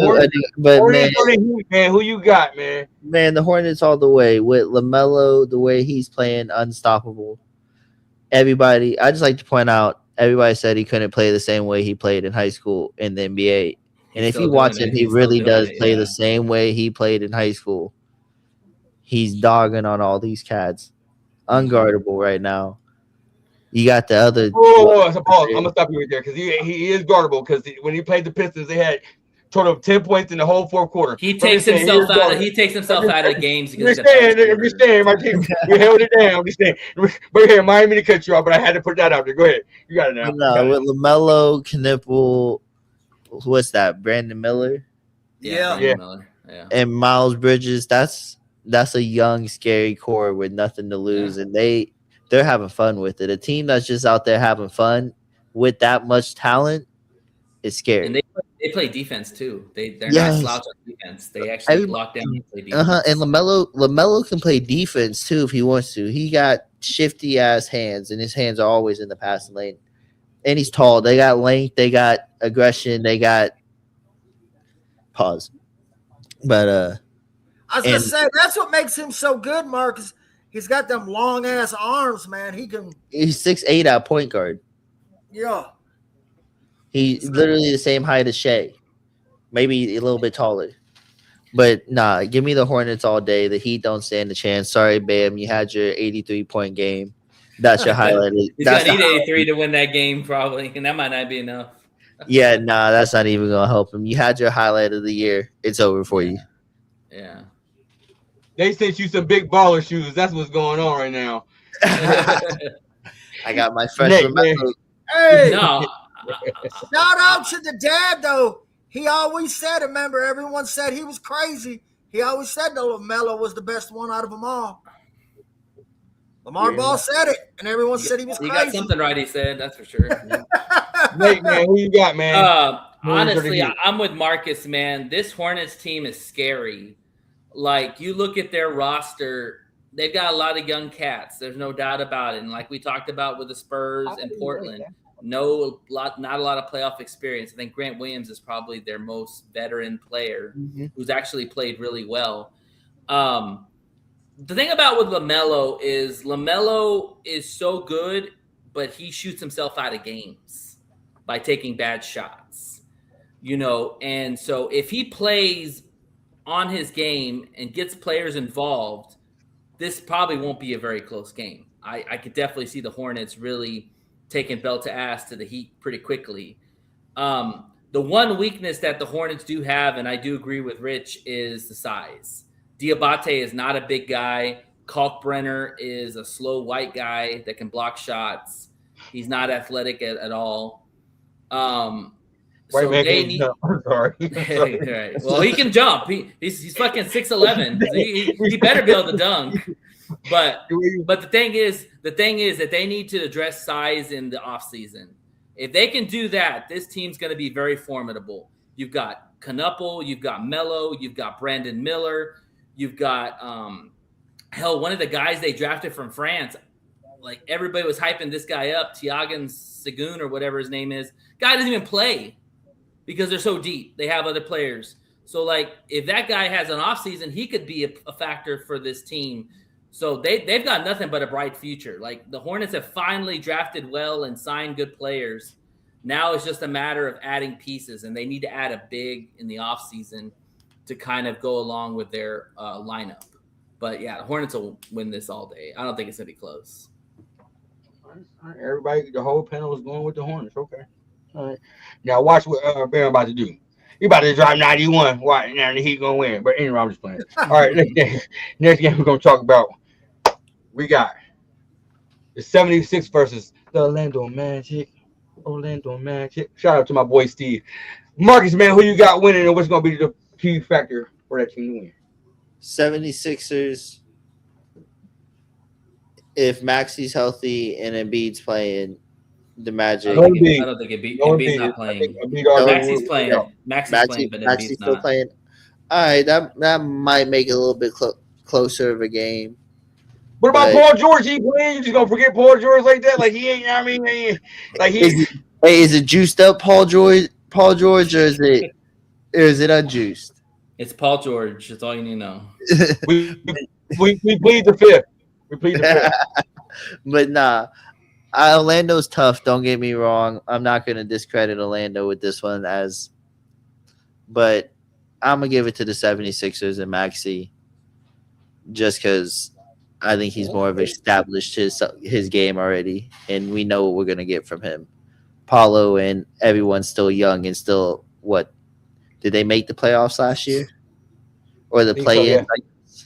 but Hornets on the Heat, man. Who you got, man? man, the Hornets all the way with LaMelo, the way he's playing, unstoppable. Everybody, I just like to point out, everybody said he couldn't play the same way he played in high school in the NBA. And if you watch him, he really does play the same way he played in high school. He's dogging on all these cats. Unguardable right now. You got the other. Oh, so pause. I'm gonna stop you right there because he is guardable. Because when he played the Pistons, they had total of 10 points in the whole fourth quarter. He takes himself out of games because I'm just saying, my team, we held it down. I'm just saying, but here, Miami to cut you off, but I had to put that out there. Go ahead, you got it now. No, with LaMelo, Knipple, what's that? Brandon Miller, Miller. Yeah. and Miles Bridges. That's a young, scary core with nothing to lose, and they're having fun with it. A team that's just out there having fun with that much talent is scary. And they play defense too. They're not slouch on defense. They actually lock down and play defense. And LaMelo can play defense too if he wants to. He got shifty ass hands, and his hands are always in the passing lane. And he's tall. They got length. They got aggression. They got pause. But I was gonna say that's what makes him so good, Marcus. He's got them long ass arms, man. He's 6'8" at point guard. Yeah. He's literally the same height as Shea, maybe a little bit taller. But nah, give me the Hornets all day. The Heat don't stand a chance. Sorry, Bam, you had your 83-point game. That's your highlight. He's gonna need 83 to win that game, probably, and that might not be enough. Yeah, nah, that's not even gonna help him. You had your highlight of the year. It's over for you. Yeah. They sent you some big baller shoes. That's what's going on right now. I got my fresh. Hey, No. shout out to the dad though. He always said, remember, everyone said he was crazy. He always said that LaMelo was the best one out of them all. Lamar Ball said it, and everyone said he was crazy. He got something right, he said, that's for sure. Nate, man, who you got, man? Honestly, I'm with Marcus, man. This Hornets team is scary. Like, you look at their roster, they've got a lot of young cats. There's no doubt about it. And like we talked about with the Spurs and Portland, not a lot of playoff experience. I think Grant Williams is probably their most veteran player who's actually played really well. The thing about with LaMelo is so good, but he shoots himself out of games by taking bad shots. And so if he plays on his game and gets players involved, this probably won't be a very close game. I could definitely see the Hornets really taking belt to ass to the Heat pretty quickly. The one weakness that the Hornets do have, and I do agree with Rich, is the size. Diabate is not a big guy. Kalkbrenner is a slow white guy that can block shots. He's not athletic at all. White So man they can't need. jump. I'm sorry. Right. Well, he can jump. He's fucking 6'11". He better be able to dunk. But the thing is that they need to address size in the offseason. If they can do that, this team's going to be very formidable. You've got Knuppel, you've got Melo, you've got Brandon Miller, you've got one of the guys they drafted from France. Like everybody was hyping this guy up, Tiago Segun or whatever his name is. Guy doesn't even play because they're so deep. They have other players. So like if that guy has an offseason, he could be a factor for this team. So they've got nothing but a bright future. Like the Hornets have finally drafted well and signed good players. Now it's just a matter of adding pieces, and they need to add a big in the offseason to kind of go along with their lineup. But yeah, the Hornets will win this all day. I don't think it's going to be close. All right, everybody, the whole panel is going with the Hornets. Okay. All right. Now watch what Baron about to do. He about to drop 91. Why? Now the Heat gonna win. But anyway, I'm just playing. All right. Next game we're gonna talk about. We got the 76 versus the Orlando Magic. Shout out to my boy Steve. Marcus, man, who you got winning and what's going to be the key factor for that team to win? 76ers. If Maxi's healthy and Embiid's playing, the Magic. I don't think Embiid's not playing. Maxi's playing. Maxi's playing, but Embiid's still not. Playing. All right, that might make it a little bit closer of a game. What about Paul George? He playing? You just gonna forget Paul George like that? Like he ain't. I mean, like he. Is it juiced up Paul George, or is it unjuiced? It's Paul George. That's all you need to know. we plead the fifth. We plead the fifth. But nah, Orlando's tough. Don't get me wrong. I'm not gonna discredit Orlando with this one but I'm gonna give it to the 76ers and Maxey, just because. I think he's more of established his game already, and we know what we're gonna get from him. Paulo and everyone's still young and still what? Did they make the playoffs last year, or the play-in? So,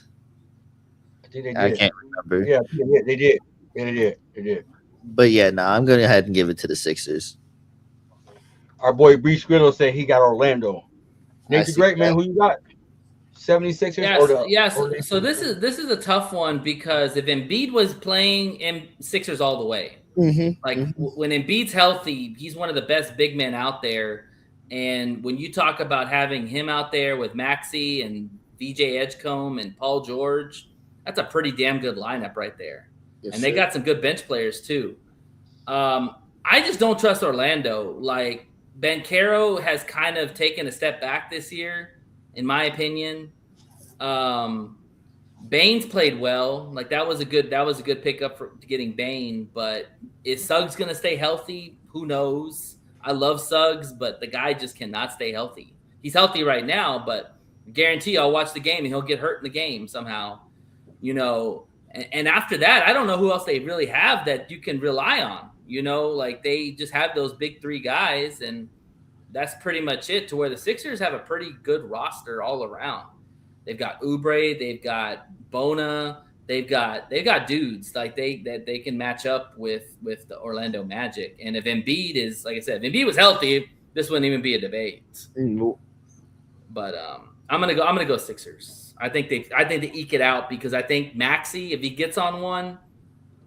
yeah. I can't remember. Yeah, they did. Yeah, they did. But yeah, I'm gonna go ahead and give it to the Sixers. Our boy Bree Squiddle said he got Orlando. Nate the Great, man, who you got? 76ers? Yes. So this is a tough one because if Embiid was playing, Sixers all the way. Mm-hmm. When Embiid's healthy, he's one of the best big men out there. And when you talk about having him out there with Maxey and VJ Edgecombe and Paul George, that's a pretty damn good lineup right there. Yes, and they got some good bench players too. I just don't trust Orlando. Like Banchero has kind of taken a step back this year, in my opinion. Bane's played well. Like that was a good pickup for getting Bane. But is Suggs gonna stay healthy? Who knows? I love Suggs, but the guy just cannot stay healthy. He's healthy right now, but I guarantee I'll watch the game and he'll get hurt in the game somehow. And after that, I don't know who else they really have that you can rely on. Like they just have those big three guys, and that's pretty much it. To where the Sixers have a pretty good roster all around. They've got Oubre, they've got Bona, they've got dudes like they can match up with the Orlando Magic. And if Embiid is, like I said, if Embiid was healthy, this wouldn't even be a debate. But I'm gonna go Sixers. I think they eke it out because I think Maxey, if he gets on one,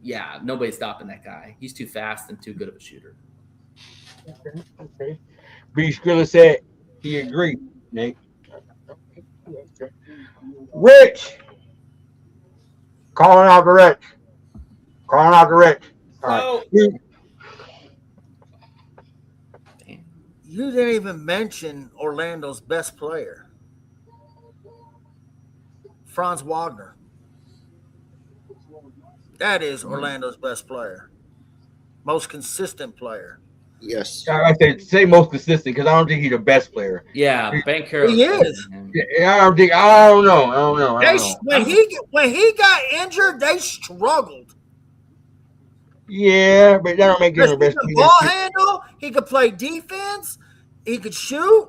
yeah, nobody's stopping that guy. He's too fast and too good of a shooter. Okay. B. Skrilla said he agreed, Nate. Okay. Rich. Calling out the Rich. All right. You didn't even mention Orlando's best player, Franz Wagner. That is Orlando's best player. most consistent player. Yes. I say most consistent because I don't think he's the best player. Yeah, Ben Carroll. He is. Yeah, I don't know. When he got injured, they struggled. Yeah, but that don't make him Because the he best could player. ball handle, he could play defense, he could shoot.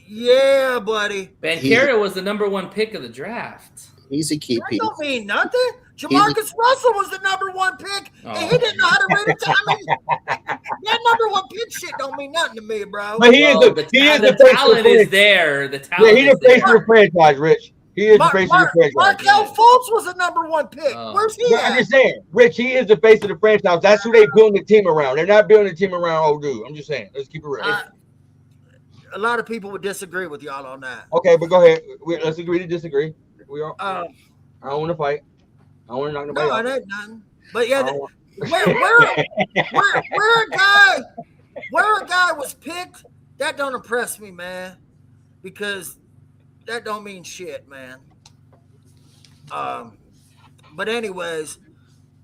Yeah, buddy. Ben He's- Carroll was the number 1 pick of the draft. He's a key That piece. don't mean nothing. Jamarcus Russell was the number 1 pick, and he didn't know how to read it. I mean, that number 1 pick shit don't mean nothing to me, bro. But he is Well, the the face of the talent is franchise. there. The Yeah, talent he's is the face there. of the franchise, Rich. He is the face of the franchise. Markel Fultz was the number 1 pick. Oh. Where's he Yeah, I'm at? just saying, Rich, he is the face of the franchise. That's who they building the team around. They're not building the team around old dude. I'm just saying. Let's keep it real. A lot of people would disagree with y'all on that. Okay, but go ahead. Let's agree to disagree. We all, Uh, I don't want to fight. I don't want to knock nobody no, out. it ain't nothing. But yeah, I don't want- where a guy was picked, that don't impress me, man, because that don't mean shit, man. But anyways,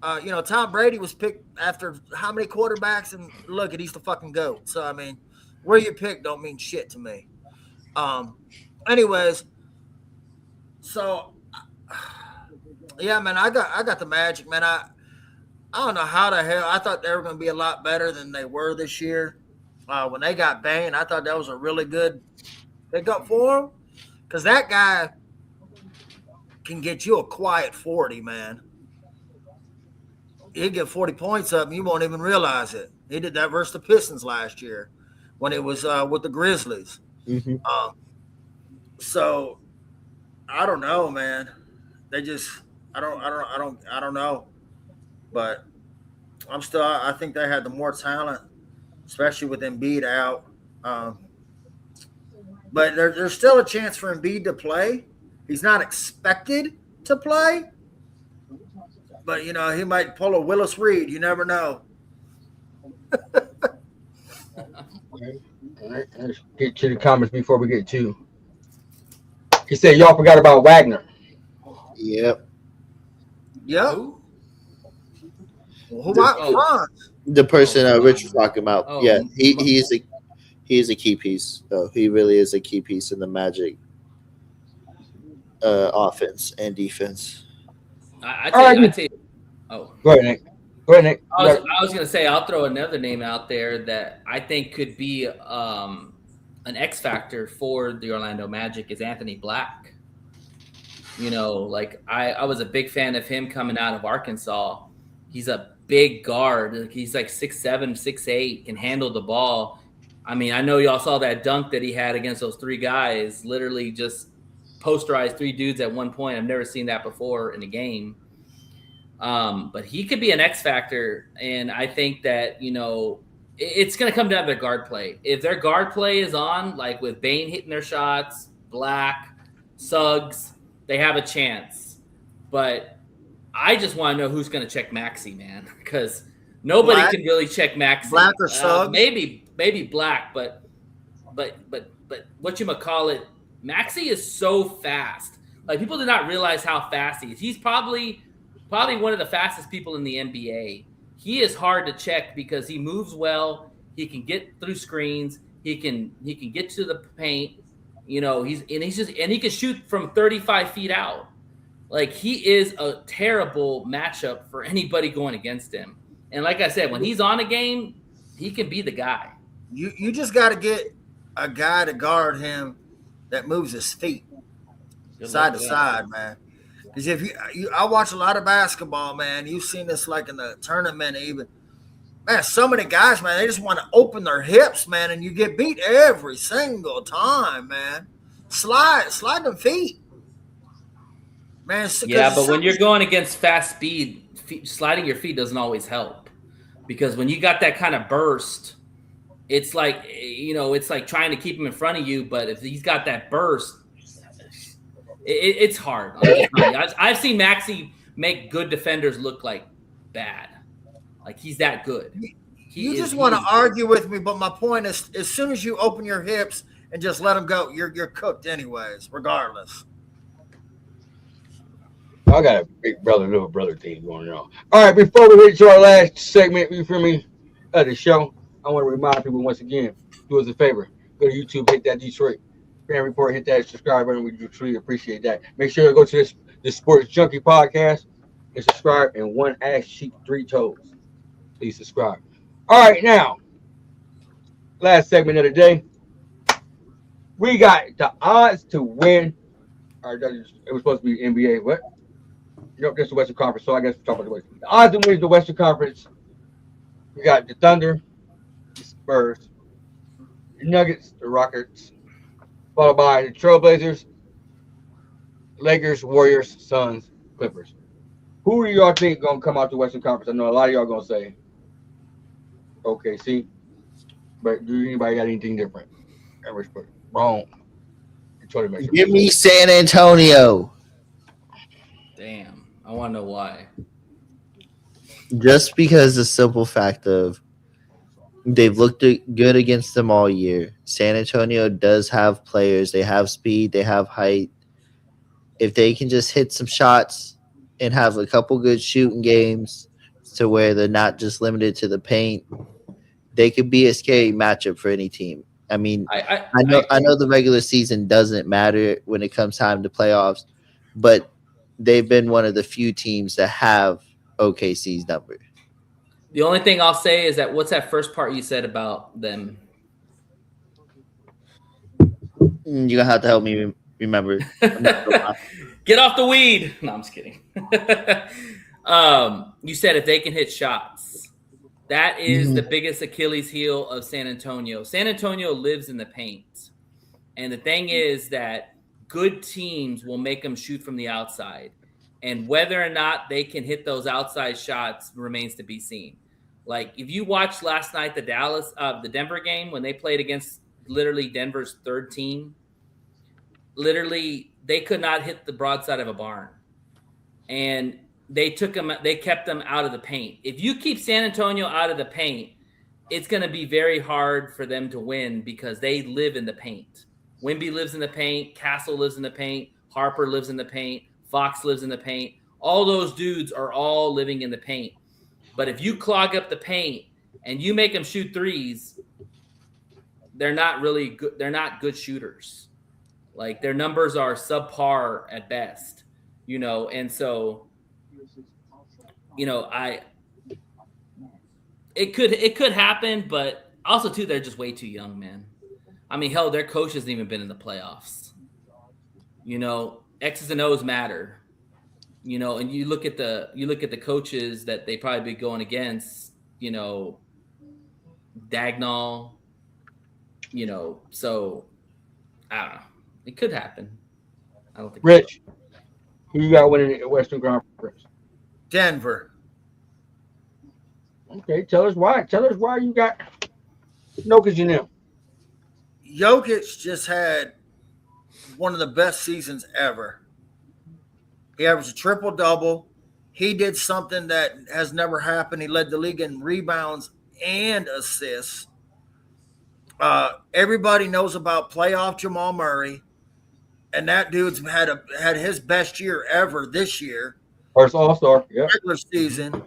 Tom Brady was picked after how many quarterbacks, and look at he's the fucking GOAT. So I mean, where you picked don't mean shit to me. Anyways, so yeah, man, I got the Magic, man. I don't know how the hell I thought they were going to be a lot better than they were this year. When they got Bane, I thought that was a really good pickup for him because that guy can get you a quiet 40, man. He'd get 40 points up and you won't even realize it. He did that versus the Pistons last year when it was with the Grizzlies. Mm-hmm. So I don't know, man. They just I don't know. But I think they had the more talent, especially with Embiid out. But there's still a chance for Embiid to play. He's not expected to play. But, he might pull a Willis Reed. You never know. All right, let's get to the comments before we get to. He said, y'all forgot about Wagner. Yep. Yep. Who? Who Franz? The person Rich was talking about. Oh. Yeah, he is a key piece. Though he really is a key piece in the Magic offense and defense. I tell you. Oh, Go ahead, Nick. I was going to say I'll throw another name out there that I think could be an X factor for the Orlando Magic is Anthony Black. I was a big fan of him coming out of Arkansas. He's a big guard. He's like 6'7", 6'8", can handle the ball. I mean, I know y'all saw that dunk that he had against those 3 guys, literally just posterized 3 dudes at one point. I've never seen that before in a game. But he could be an X factor, and I think that, it's going to come down to their guard play. If their guard play is on, like with Bane hitting their shots, Black, Suggs, they have a chance. But I just want to know who's going to check Maxey, man, because nobody can really check Maxey. Black or Suggs? Maybe Black, but whatchamacallit, Maxey is so fast. Like, people do not realize how fast he is. He's probably one of the fastest people in the NBA. He is hard to check because he moves well. He can get through screens. He can get to the paint. He can shoot from 35 feet out. Like, he is a terrible matchup for anybody going against him. And like I said, when he's on a game, he can be the guy. You just got to get a guy to guard him that moves his feet side to side, man. Because if I watch a lot of basketball, man. You've seen this like in the tournament, even. Man, so many guys, man, they just want to open their hips, man, and you get beat every single time, man. Slide them feet, man. Yeah, but when you're going against fast speed, sliding your feet doesn't always help, because when you got that kind of burst, it's like it's like trying to keep him in front of you. But if he's got that burst, it's hard. I've seen Maxey make good defenders look like bad. Like, he's that good. You just want to argue with me, but my point is, as soon as you open your hips and just let them go, you're cooked anyways, regardless. I got a big brother, little brother thing going on. All right, before we get to our last segment, you feel me? of the show, I want to remind people once again, do us a favor. Go to YouTube, hit that Detroit Fan Report, hit that subscribe button. We do truly appreciate that. Make sure you go to this Sports Junkie podcast and subscribe. And one ass sheep, three toes. Please subscribe. All right, now, last segment of the day. We got the odds to win. All right, it was supposed to be NBA. What? Nope, that's the Western Conference. So I guess we're talking about the Western. The odds to win the Western Conference. We got the Thunder, the Spurs, the Nuggets, the Rockets, followed by the Trailblazers, Lakers, Warriors, Suns, Clippers. Who do y'all think gonna come out the Western Conference? I know a lot of y'all gonna say OKC, but do anybody got anything different? Wrong. Give me San Antonio. Damn, I want to know why. Just because the simple fact of they've looked good against them all year. San Antonio does have players. They have speed. They have height. If they can just hit some shots and have a couple good shooting games to where they're not just limited to the paint, they could be a scary matchup for any team. I mean, I know the regular season doesn't matter when it comes time to playoffs, but they've been one of the few teams that have OKC's number. The only thing I'll say is that what's that first part you said about them? You're going to have to help me remember. Get off the weed. No, I'm just kidding. You said if they can hit shots. That is the biggest Achilles heel of San Antonio. San Antonio lives in the paint. And the thing is that good teams will make them shoot from the outside. And whether or not they can hit those outside shots remains to be seen. Like if you watched last night the Denver game when they played against literally Denver's third team, literally they could not hit the broadside of a barn. And they kept them out of the paint. If you keep San Antonio out of the paint, it's going to be very hard for them to win because they live in the paint. Wemby lives in the paint. Castle lives in the paint. Harper lives in the paint. Fox lives in the paint. All those dudes are all living in the paint. But if you clog up the paint and you make them shoot threes, they're not really good. They're not good shooters. Like their numbers are subpar at best, and so, it could happen, but also too, they're just way too young, man. I mean, hell, their coach hasn't even been in the playoffs. X's and O's matter. And you look at the coaches that they probably be going against, Dagnall, so I don't know. It could happen. I don't think. Rich, who you got winning the Western Conference? Denver. Okay, tell us why. Tell us why you got Jokic in them. Jokic just had one of the best seasons ever. He averaged a triple-double. He did something that has never happened. He led the league in rebounds and assists. Everybody knows about playoff Jamal Murray, and that dude's had his best year ever this year. First All-Star, yeah. Regular season.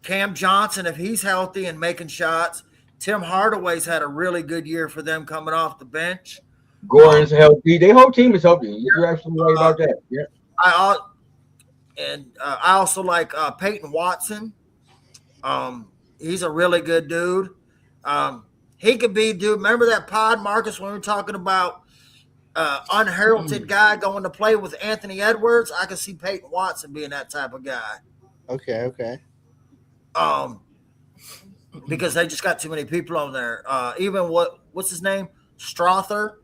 Cam Johnson, if he's healthy and making shots. Tim Hardaway's had a really good year for them coming off the bench. Goran's healthy. Their whole team is healthy. You're absolutely right about that. Yeah. I also like Peyton Watson. He's a really good dude. He could be, dude. Remember that pod, Marcus, when we were talking about unheralded guy going to play with Anthony Edwards? I could see Peyton Watson being that type of guy. Okay. Because they just got too many people on there. Even what's his name? Strother.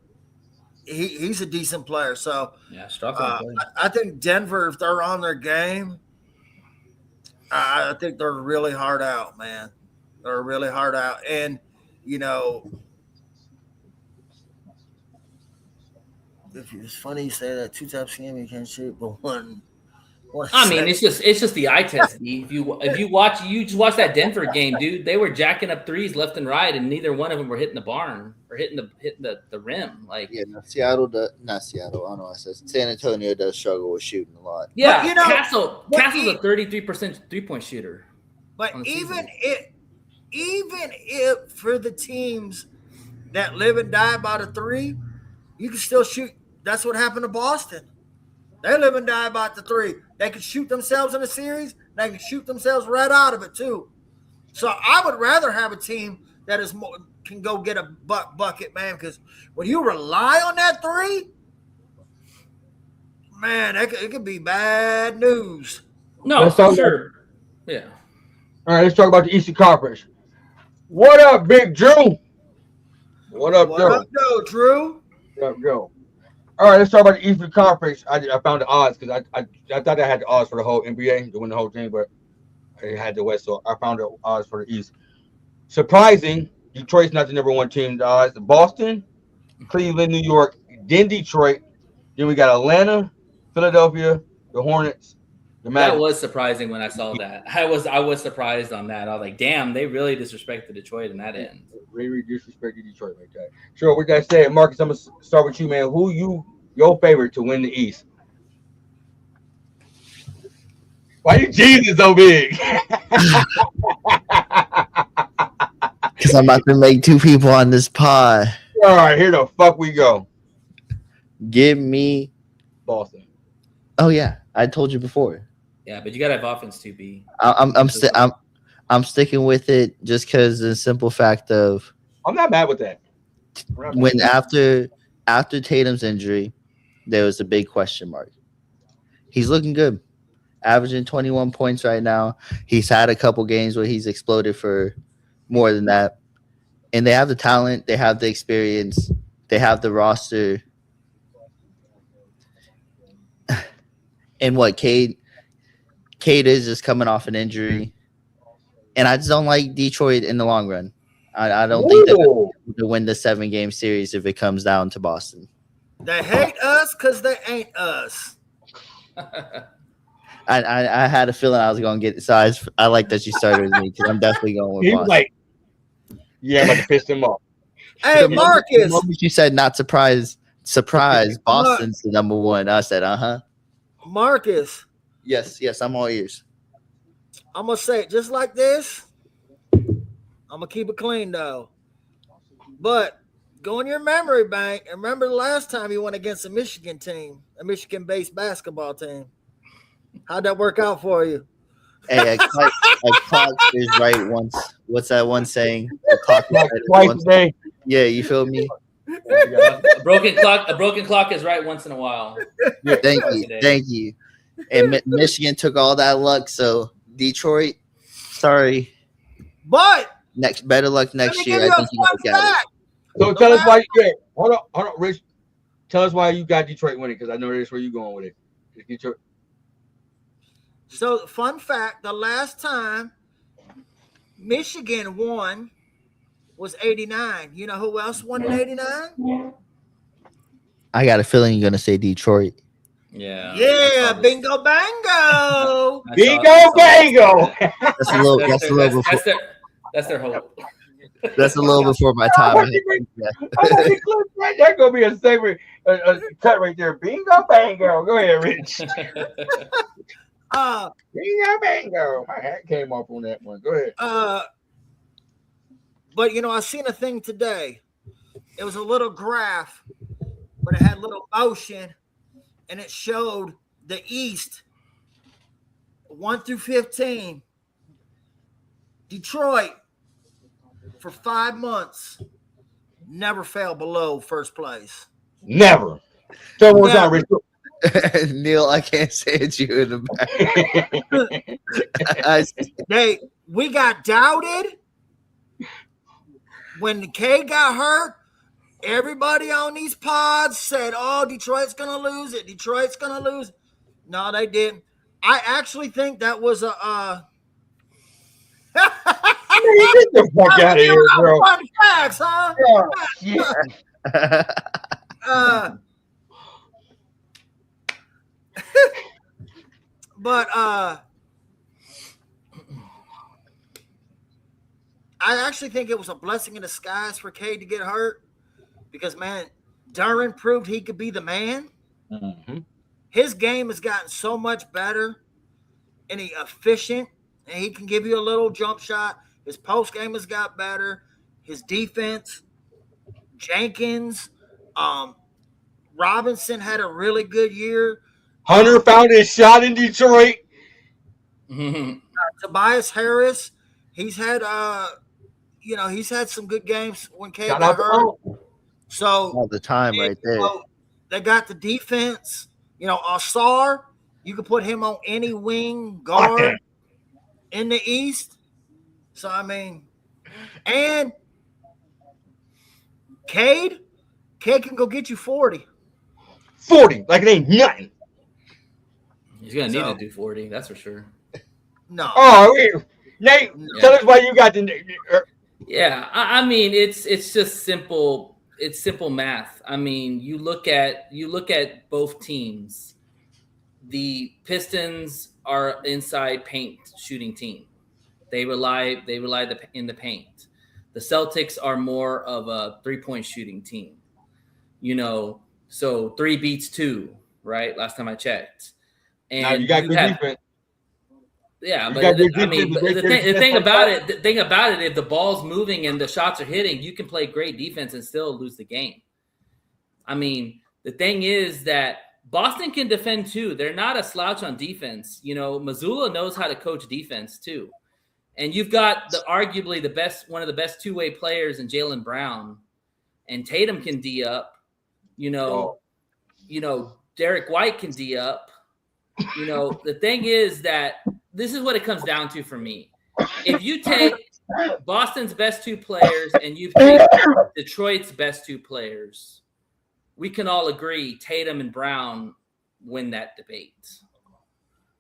He's a decent player. So yeah, Strother. I think Denver, if they're on their game, I think they're really hard out, man. They're really hard out. And, it's funny you say that 2 times a game you can't shoot, but one. I mean, it's just the eye test. If you just watch that Denver game, dude, they were jacking up threes left and right, and neither one of them were hitting the barn or hitting the rim. Like, yeah, not Seattle. I don't know. I said San Antonio does struggle with shooting a lot. Yeah, Castle's a 33% 3-point shooter. But On the even season. if for the teams that live and die by the three, you can still shoot. That's what happened to Boston. They live and die by the three. They can shoot themselves in a series. They can shoot themselves right out of it too. So I would rather have a team that is more, can go get a bucket, man. Because when you rely on that three, man, it could be bad news. No, Let's for talk about, sure. Yeah. all right, let's talk about the Eastern Conference. What up, Big Drew? What up, What Joe? up, though, Drew? What up, Joe? All right, let's talk about the Eastern Conference. I found the odds because I thought I had the odds for the whole NBA to win the whole thing, but I had the West, so I found the odds for the East. Surprising, Detroit's not the number one team. The odds: Boston, Cleveland, New York, then Detroit. Then we got Atlanta, Philadelphia, the Hornets, the That Magic. was surprising when I saw that. I was surprised on that. I was like, damn, they really disrespected Detroit in that end. Really disrespected Detroit like that. Sure, with that said, Marcus, I'm gonna start with you, man. Who your favorite to win the East? Why you Jesus so big? Because I'm about to make two people on this pod. All right, here the fuck we go. Give me. Boston. Oh yeah, I told you before. Yeah, but you gotta have offense to be. I'm sticking with it just because the simple fact of I'm not mad with that. when after Tatum's injury, there was a big question mark. He's looking good, averaging 21 points right now. He's had a couple games where he's exploded for more than that, and they have the talent, they have the experience, they have the roster. And what Cade is just coming off an injury, and I just don't like Detroit in the long run. I don't think they're going to win the 7-game series if it comes down to Boston. They hate us because they ain't us. I had a feeling I was going to get it, so I like that you started with me because I'm definitely going with He Boston. was like, yeah, I'm about to piss him off. Hey, The Marcus. moment you said not surprise, Boston's the number one. I said, Marcus, yes, I'm all ears. I'm going to say it just like this. I'm going to keep it clean, though. But go in your memory bank and remember the last time you went against a Michigan team, a Michigan-based basketball team. How'd that work out for you? Hey, a clock is right once. What's that one saying? A clock is right Twice once. a day. Yeah, you feel me? A broken clock is right once in a while. Thank you. And Michigan took all that luck, so Detroit, sorry. But Better luck next year. I think you can look at it. So tell us why. Yeah, hold on, Rich. Tell us why you got Detroit winning because I know that's where you're going with it. Detroit. So, fun fact, the last time Michigan won was 89. You know who else won in 89? I got a feeling you're gonna say Detroit. Yeah. Yeah, bingo bango. Bingo bango. That's a little before. That's their hope. That's a little before my time. That's gonna be a segment, a cut right there. Bingo bango. Go ahead, Rich. Bingo bango. My hat came off on that one. Go ahead. But I seen a thing today. It was a little graph, but it had a little motion, and it showed the East 1 through 15. Detroit for 5 months never fell below first place. Never. Tell me one time, Rich. Neil, I can't say it's you in the back. We got doubted when K got hurt. Everybody on these pods said, "Oh, Detroit's gonna lose it. Detroit's gonna lose." No, they didn't. I actually think that was a. Get the fuck out of here, bro. Fun facts, huh? Yeah. But I actually think it was a blessing in disguise for Cade to get hurt because, man, Duran proved he could be the man. Mm-hmm. His game has gotten so much better and efficient and he can give you a little jump shot. His post game has got better. His defense, Jenkins, um, Robinson had a really good year. Hunter found his shot in Detroit. Tobias Harris, he's had he's had some good games when Cade Shout got out to hurt. Mo. So All the time, right there. they got the defense. Asar, you can put him on any wing Boston. guard in the East. So I mean, and Cade can go get you 40. 40, like it ain't nothing. He's gonna need to do 40. That's for sure. No. Oh, Nate, tell us why you got the. Yeah, I mean it's just simple. It's simple math. I mean, you look at both teams. The Pistons are inside paint shooting team. They rely in the paint. The Celtics are more of a 3-point shooting team. So 3 beats 2, right? Last time I checked. And now you got good defense. Yeah, but the thing about it, if the ball's moving and the shots are hitting, you can play great defense and still lose the game. I mean, the thing is that Boston can defend too. They're not a slouch on defense. Mazzulla knows how to coach defense too. And you've got arguably one of the best two-way players in Jaylen Brown, and Tatum can D up. Derek White can D up. The thing is that this is what it comes down to for me. If you take Boston's best 2 players and you take Detroit's best 2 players, we can all agree Tatum and Brown win that debate.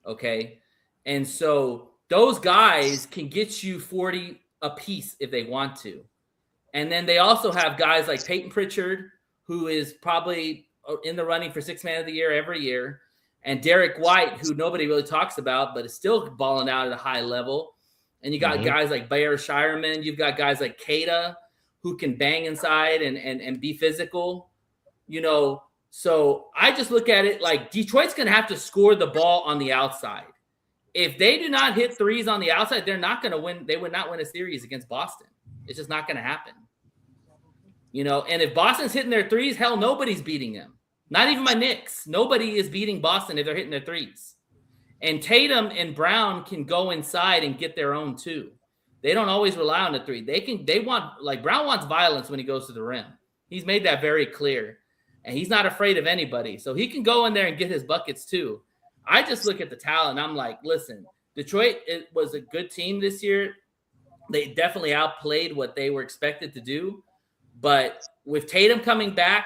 Okay? And so those guys can get you 40 apiece if they want to. And then they also have guys like Peyton Pritchard, who is probably in the running for 6th man of the year every year, and Derek White, who nobody really talks about, but is still balling out at a high level. And you got guys like Bayer Shireman. You've got guys like Keita, who can bang inside and be physical. So I just look at it like Detroit's going to have to score the ball on the outside. If they do not hit threes on the outside, they're not going to win. They would not win a series against Boston. It's just not going to happen. And if Boston's hitting their threes, hell, nobody's beating them. Not even my Knicks. Nobody is beating Boston if they're hitting their threes. And Tatum and Brown can go inside and get their own too. They don't always rely on the three. Brown wants violence when he goes to the rim. He's made that very clear. And he's not afraid of anybody. So he can go in there and get his buckets too. I just look at the talent and I'm like, listen, Detroit was a good team this year. They definitely outplayed what they were expected to do. But with Tatum coming back,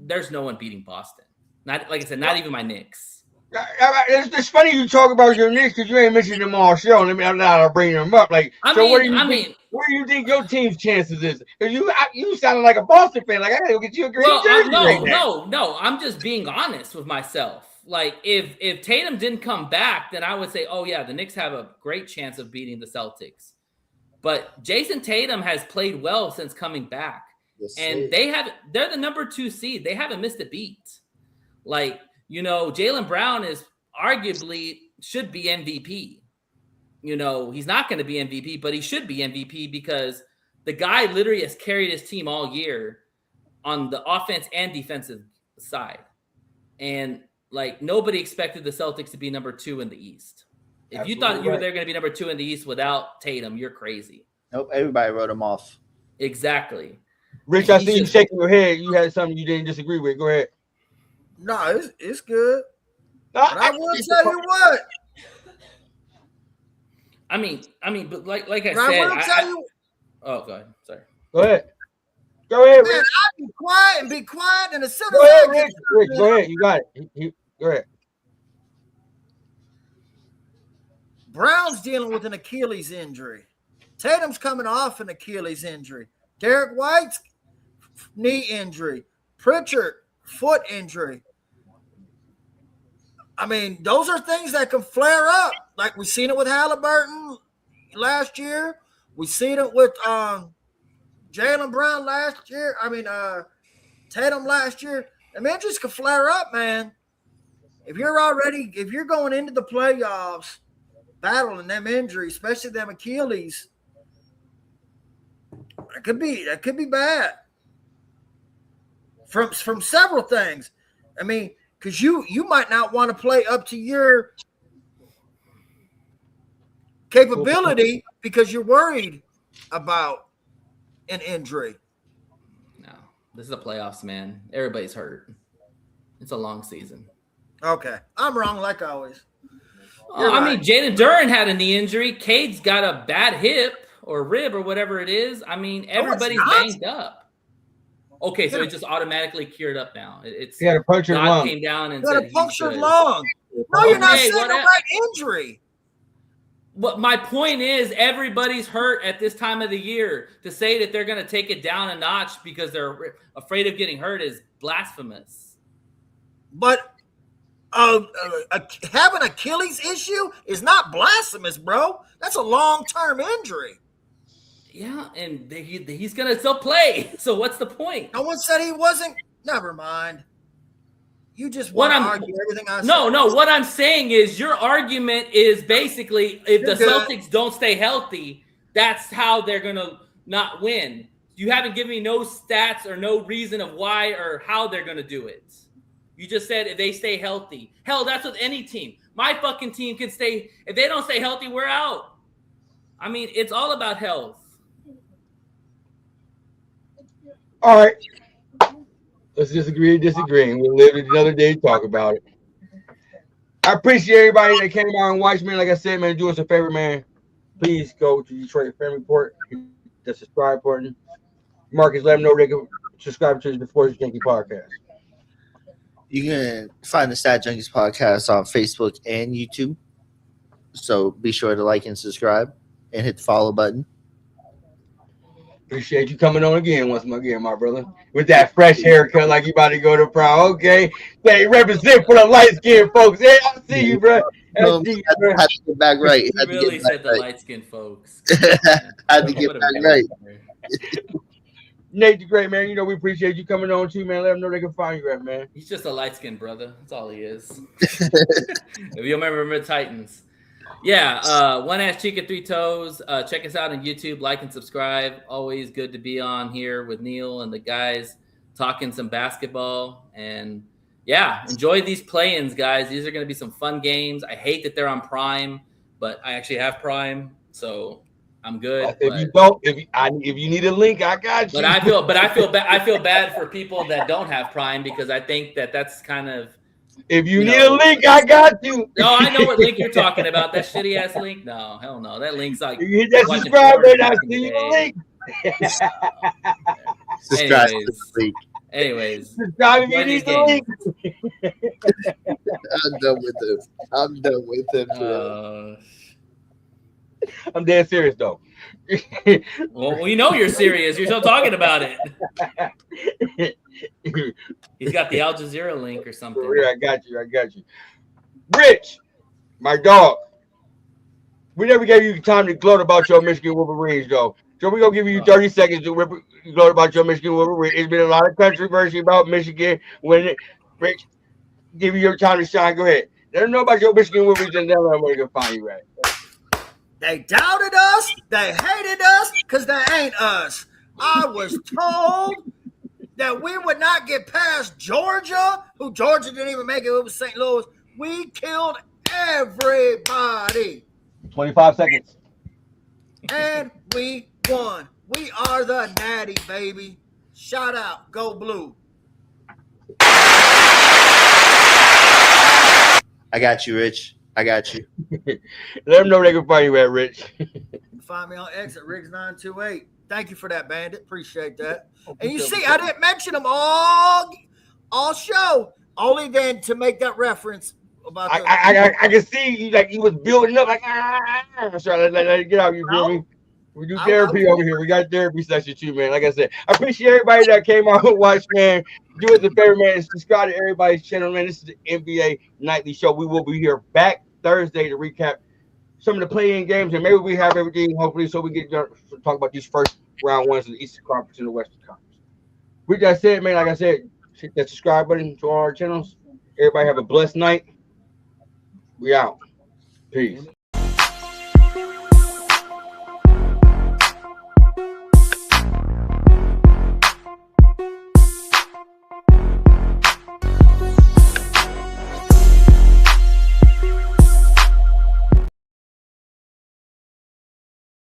there's no one beating Boston. Not like I said, not even my Knicks. It's funny you talk about your Knicks because you ain't mentioned them all show. I'm not bringing them up. Where do you think your team's chances is? Because you sounded like a Boston fan. Like I gotta go get you a green jersey. No. I'm just being honest with myself. Like if Tatum didn't come back, then I would say, oh yeah, the Knicks have a great chance of beating the Celtics. But Jason Tatum has played well since coming back. Yes, and they're the number 2 seed. They haven't missed a beat. Jaylen Brown is arguably should be MVP. He's not going to be MVP, but he should be MVP because the guy literally has carried his team all year on the offense and defensive side. And nobody expected the Celtics to be number 2 in the East. If Absolutely you thought you were going to be number 2 in the East without Tatum, you're crazy. Nope, everybody wrote him off. Exactly. Rich, I see you shaking your head. You had something you didn't disagree with. Go ahead. No, it's good. But I will tell you what. I mean, but like I said, oh, go ahead. Sorry. Go ahead. Go ahead, Rich. Man, I be quiet, and as soon as go ahead, Rich. Go ahead. You got it. Go ahead. Brown's dealing with an Achilles injury. Tatum's coming off an Achilles injury. Derek White's knee injury. Pritchard, foot injury. I mean, those are things that can flare up. Like we've seen it with Halliburton last year. We've seen it with Jaylen Brown last year. Tatum last year. I mean, it just can flare up, man. If you're going into the playoffs battling them injuries, especially them Achilles. That could be bad. From several things. I mean, because you might not want to play up to your capability because you're worried about an injury. No, this is the playoffs, man. Everybody's hurt. It's a long season. Okay, I'm wrong like always. I mean, Jaden Duran had a knee injury. Cade's got a bad hip or rib or whatever it is. I mean, everybody's banged up. Okay, so it just automatically cured up now. It's he had a punctured lung. came down and got said a punctured lung. No, you're not saying the right injury. But my point is, everybody's hurt at this time of the year. To say that they're going to take it down a notch because they're afraid of getting hurt is blasphemous. But having an Achilles issue is not blasphemous, bro. That's a long-term injury. Yeah, and he's going to still play. So what's the point? No one said he wasn't. Never mind. You just want to argue everything I said. No. What I'm saying is your argument is basically if the Celtics don't stay healthy, that's how they're going to not win. You haven't given me no stats or no reason of why or how they're going to do it. You just said if they stay healthy. Hell, that's with any team. My fucking team can stay. If they don't stay healthy, we're out. I mean, it's all about health. All right. Let's disagree. We'll live another day to talk about it. I appreciate everybody that came out and watched, man. Like I said, man, do us a favor, man. Please go to Detroit Family Report, hit the subscribe button. Marcus, let them know they can subscribe to the Sports Junkie podcast. You can find the Stat Junkies podcast on Facebook and YouTube. So be sure to like and subscribe and hit the follow button. Appreciate you coming on once again, my brother. With that fresh haircut like you about to go to prom. Okay. They represent for the light-skinned folks. Hey, I see you, bro. I had to get back right. He really said the light-skinned folks. I had to get back right. Nate the Great, man. You know, we appreciate you coming on too, man. Let them know they can find you at, man. He's just a light-skinned brother. That's all he is. If you remember Titans. Yeah, One Ass Chica, Three Toes. Check us out on YouTube. Like and subscribe. Always good to be on here with Neil and the guys talking some basketball. And, yeah, enjoy these play-ins, guys. These are going to be some fun games. I hate that they're on Prime, but I actually have Prime, so I'm good. If you need a link, I got you. But I feel bad for people that don't have Prime because I think that that's kind of. If you need a link, I got you. No, I know what link you're talking about. That shitty ass link. No, hell no. That link's like. You hit that subscribe button. I see you the link. Subscribe to the link. Anyways, subscribe if you need the link. I'm done with him. I'm dead serious though. Well, we know you're serious. You're still talking about it. He's got the Al Jazeera link or something. I got you. Rich, my dog. We never gave you time to gloat about your Michigan Wolverines, though. So we're going to give you 30 seconds to gloat about your Michigan Wolverines. It's been a lot of controversy about Michigan. Rich, give you your time to shine. Go ahead. Let them know about your Michigan Wolverines and then where they can find you at. They doubted us. They hated us because they ain't us. I was told that we would not get past Georgia, who Georgia didn't even make it. It was St. Louis. We killed everybody. 25 seconds. And we won. We are the Natty, baby. Shout out. Go Blue. I got you, Rich. I got you. Let them know they can find you at, Rich. You can find me on X at Riggs928. Thank you for that, Bandit. Appreciate that. And you see, I didn't mention them all show, only then to make that reference about. I can see you like he was building up like sorry, let it get out. You feel me? We do therapy over here. We got therapy session too, man. Like I said, I appreciate everybody that came out and watched, man. Do us a favor, man, and subscribe to everybody's channel, man. This is the NBA Nightly Show. We will be here back Thursday to recap some of the play-in games, and maybe we have everything, hopefully, so we get to talk about these first round ones of the Eastern Conference and the Western Conference. With that said, man, like I said, hit that subscribe button to all our channels. Everybody have a blessed night. We out. Peace.